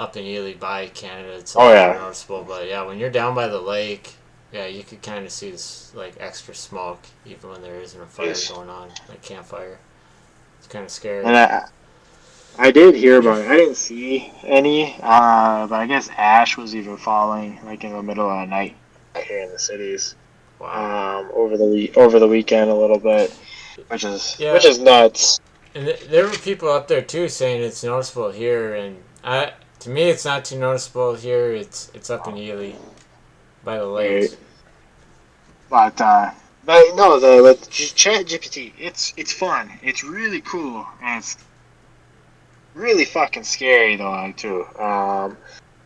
up in Ely by Canada, it's a Oh lot more yeah, noticeable. But yeah, when you're down by the lake, yeah, you could kind of see this like extra smoke even when there isn't a fire yes. going on, like campfire. It's kind of scary. And I did hear about it. I didn't see any, but I guess ash was even falling like in the middle of the night here in the cities. Wow. Over the weekend a little bit, which Yeah, is nuts. and there were people up there too saying it's noticeable here, and to me it's not too noticeable here. It's up in Ely by the Right. lakes. but no, the with Chat GPT, it's fun. It's really cool, and it's really fucking scary though too. I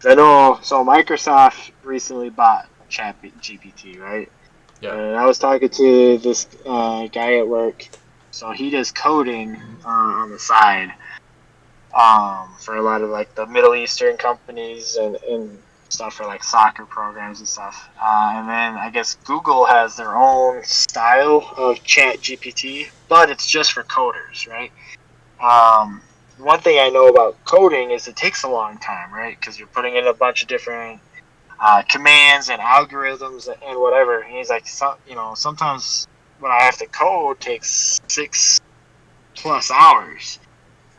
know. So Microsoft recently bought Chat GPT, right? Yeah. And I was talking to this guy at work. So he does coding on the side for a lot of like the Middle Eastern companies and stuff for like soccer programs and stuff. And then I guess Google has their own style of Chat GPT, but it's just for coders, right? Um, one thing I know about coding is it takes a long time, right? Because you're putting in a bunch of different commands and algorithms and whatever. And he's like, sometimes what I have to code takes 6+ hours.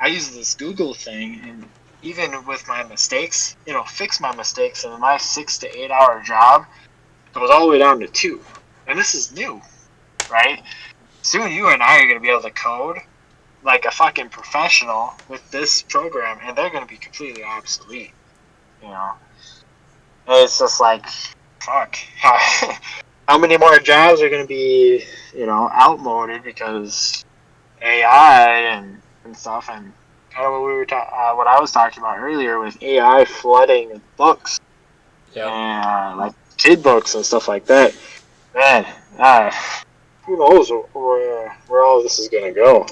I use this Google thing, and even with my mistakes, it'll fix my mistakes, and my 6 to 8 hour job goes all the way down to 2. And this is new, right? Soon you and I are going to be able to code like a fucking professional with this program, and they're going to be completely obsolete, you know? And it's just like, fuck. How many more jobs are going to be, outmoded because AI and stuff, and kind of what what I was talking about earlier with AI flooding books Yep. and like kid books and stuff like that. Man, who knows where all this is gonna go?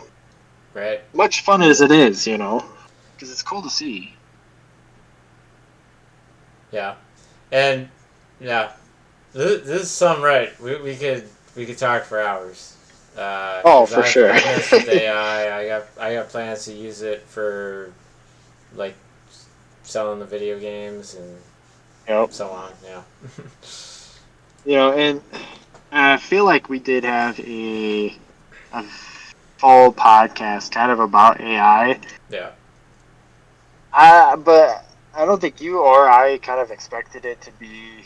Right. Much fun as it is, because it's cool to see. Yeah. And yeah, this is some right. We could talk for hours. Oh, Because for I've sure. I've messed with AI. I got plans to use it for like selling the video games and Yep. so on. Yeah. And I feel like we did have a full podcast kind of about AI. Yeah. But I don't think you or I kind of expected it to be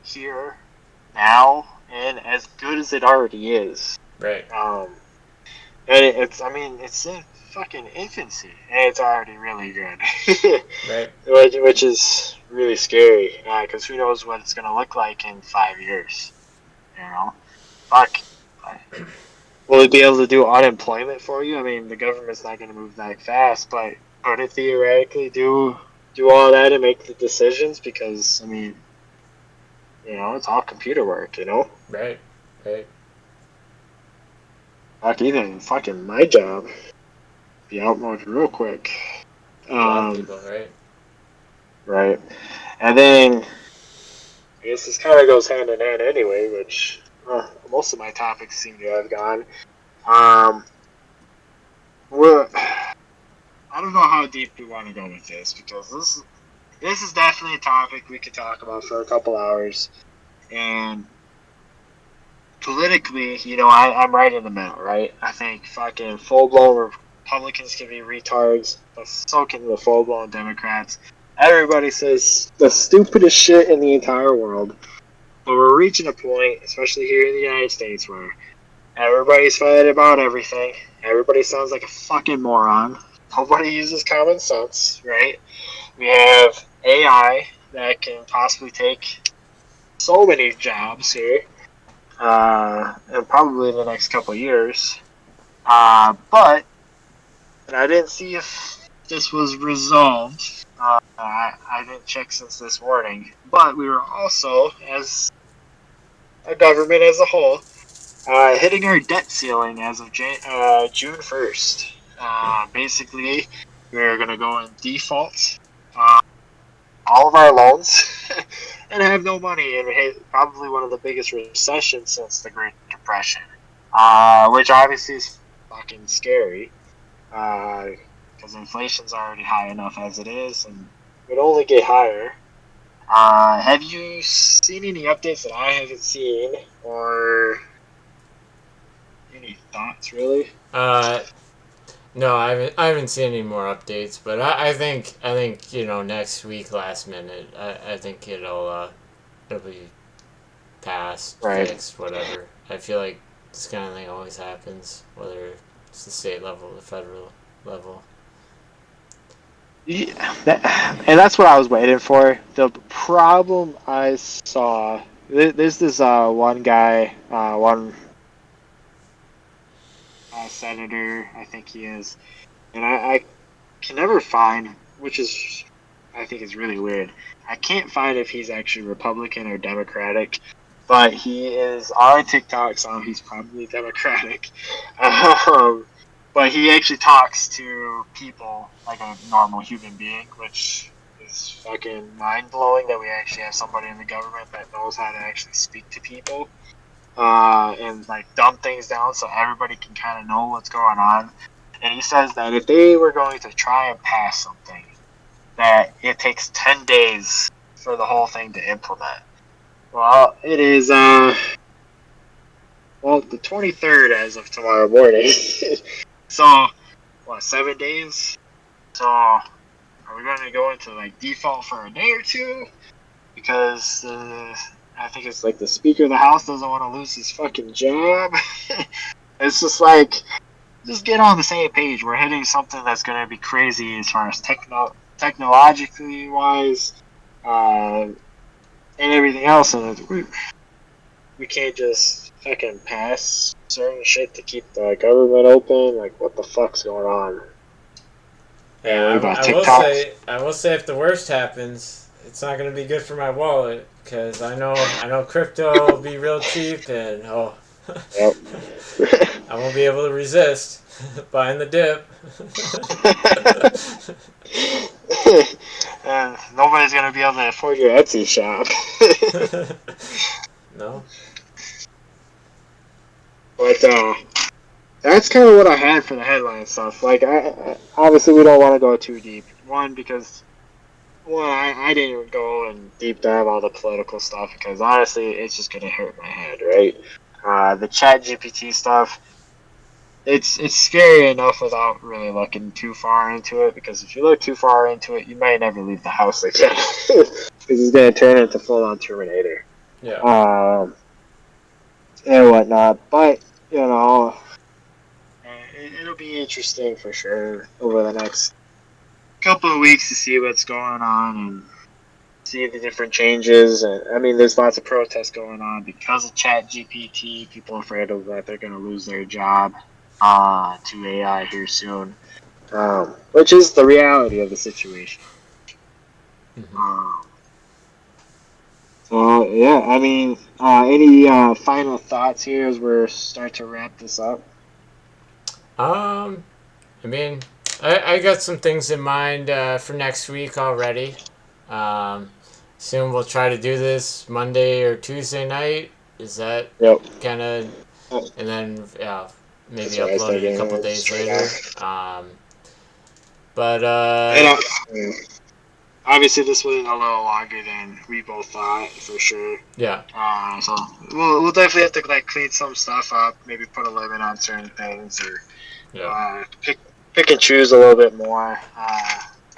here now and as good as it already is. Right. And it's in fucking infancy and it's already really good. Right. which is really scary because who knows what it's going to look like in 5 years, you know? Fuck. Will it be able to do unemployment for you? I mean, the government's not going to move that fast, but could it theoretically do all that and make the decisions? Because I mean, it's all computer work. Right. Right. Fuck, even fucking my job be outmoded real quick. A lot of people. Right. Right, and then I guess this kind of goes hand in hand anyway, which most of my topics seem to have gone. Um, we're I don't know how deep we want to go with this because this is definitely a topic we could talk about for a couple hours. And politically, I'm right in the middle, right? I think fucking full blown Republicans can be retards, but so can the full blown Democrats. Everybody says the stupidest shit in the entire world. But we're reaching a point, especially here in the United States, where everybody's fighting about everything. Everybody sounds like a fucking moron. Nobody uses common sense, right? We have AI that can possibly take so many jobs here, and probably in the next couple of years. But and I didn't see if this was resolved. I didn't check since this morning. But we were also, as a government as a whole, hitting our debt ceiling as of June 1st. Basically, we're going to go in default. All of our loans and have no money and hit probably one of the biggest recessions since the Great Depression, which obviously is fucking scary because inflation's already high enough as it is and would only get higher. Have you seen any updates that I haven't seen or any thoughts really? Uh, no, I haven't seen any more updates, but I think next week, last minute, I think it'll be passed, Right. fixed, whatever. I feel like this kind of thing always happens, whether it's the state level or the federal level. Yeah, and that's what I was waiting for. The problem I saw there's this one guy, one senator, I think he is, and I can never find, which is I think is really weird. I can't find if he's actually Republican or Democratic, but he is on TikTok, so he's probably Democratic. Um, but he actually talks to people like a normal human being, which is fucking mind blowing that we actually have somebody in the government that knows how to actually speak to people and like dumb things down so everybody can kind of know what's going on. And he says that if they were going to try and pass something, that it takes 10 days for the whole thing to implement. Well, it is the 23rd as of tomorrow morning. So, what, 7 days? So, are we going to go into like default for a day or two? Because I think it's like the Speaker of the House doesn't want to lose his fucking job. It's just like, just get on the same page. We're hitting something that's going to be crazy as far as technologically wise, and everything else. And we can't just fucking pass certain shit to keep the government open. Like, what the fuck's going on? And Yeah, we got I will TikTok. say, if the worst happens, it's not going to be good for my wallet because I know crypto will be real cheap and Yep. I won't be able to resist buying the dip. And nobody's gonna be able to afford your Etsy shop. No. But that's kind of what I had for the headline stuff. Like, obviously we don't want to go too deep. One, because I didn't go and deep dive all the political stuff because honestly, it's just gonna hurt my head, right? The Chat GPT stuff, it's scary enough without really looking too far into it. Because if you look too far into it, you might never leave the house again. Because it's gonna turn into full on Terminator. Yeah. And whatnot. But you know, it'll be interesting for sure over the next couple of weeks to see what's going on and see the different changes. And I mean, there's lots of protests going on because of Chat GPT. People are afraid of that they're going to lose their job to AI here soon, which is the reality of the situation. Mm-hmm. So yeah, I mean, any final thoughts here as we're start to wrap this up? I mean, I got some things in mind for next week already. Um, soon we'll try to do this Monday or Tuesday night. Is that Yep. kind of, and then yeah, maybe That's what I was upload it a thinking. couple days Straight later. off. But And, obviously, this went a little longer than we both thought, for sure. yeah, So we'll definitely have to like clean some stuff up, maybe put a limit on certain things, or yeah, pick and choose a little bit more.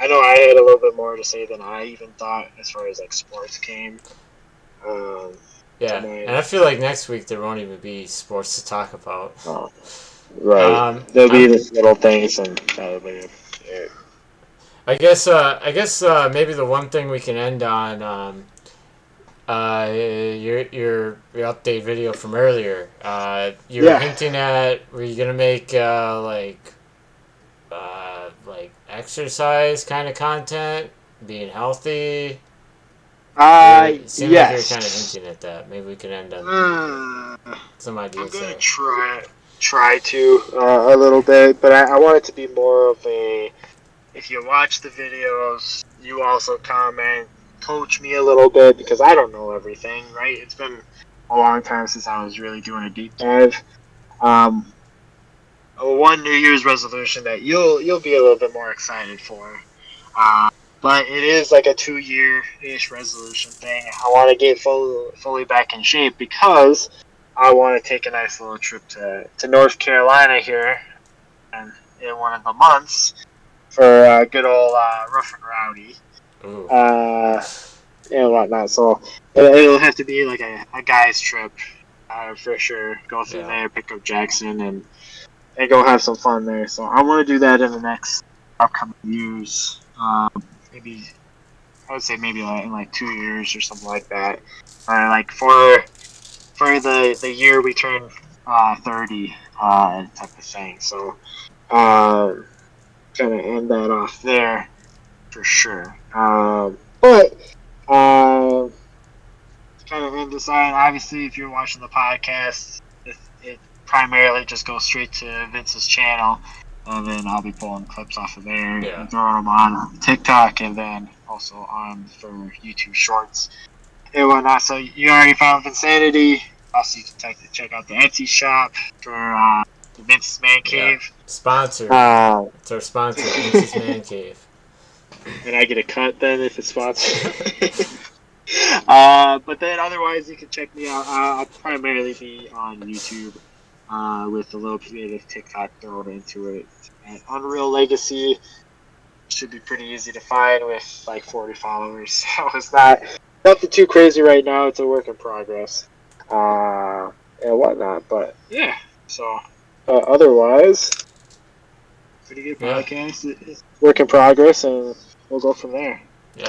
I know I had a little bit more to say than I even thought as far as like sports came. yeah. And I feel like next week there won't even be sports to talk about. Right. There'll be I'm the little things and yeah. I guess maybe the one thing we can end on your update video from earlier. You were hinting at were you gonna make like exercise kind of content, being healthy. It seemed like you were kind of Yes. hinting at that. Maybe we can end on some I'm ideas gonna there. try to a little bit, but I want it to be more of a. If you watch the videos, you also comment, coach me a little bit because I don't know everything. Right? It's been a long time since I was really doing a deep dive. Um, one New Year's resolution that you'll be a little bit more excited for. Uh, but it is like a 2 year ish resolution thing. I want to get fully back in shape because I want to take a nice little trip to North Carolina here in one of the months for good old rough and rowdy Ooh. and whatnot. So it'll have to be like a guy's trip for sure. Go through Yeah. there, pick up Jackson, and go have some fun there. So I want to do that in the next upcoming years. Maybe I would say maybe in like 2 years or something like that. Or like for the year we turn 30 type of thing. So kind of end that off there for sure. But to kind of end this on, obviously, if you're watching the podcast, it primarily just goes straight to Vince's channel, and then I'll be pulling clips off of there and throwing them on TikTok, and then also on for YouTube Shorts and whatnot. So you already found Vinsanity. Also, you can check out the Etsy shop for the Vince's Man Yeah. Cave. Sponsor. Uh, It's our sponsor, Vince's Man Cave. and I get a cut then if it's sponsored. But then otherwise, you can check me out. I'll primarily be on YouTube with a little bit of TikTok thrown into it. And Unreal Legacy should be pretty easy to find with like 40 followers. So it's nothing too crazy right now. It's a work in progress and whatnot. But yeah, so otherwise, pretty good Yeah. podcast. It's work in progress, and we'll go from there.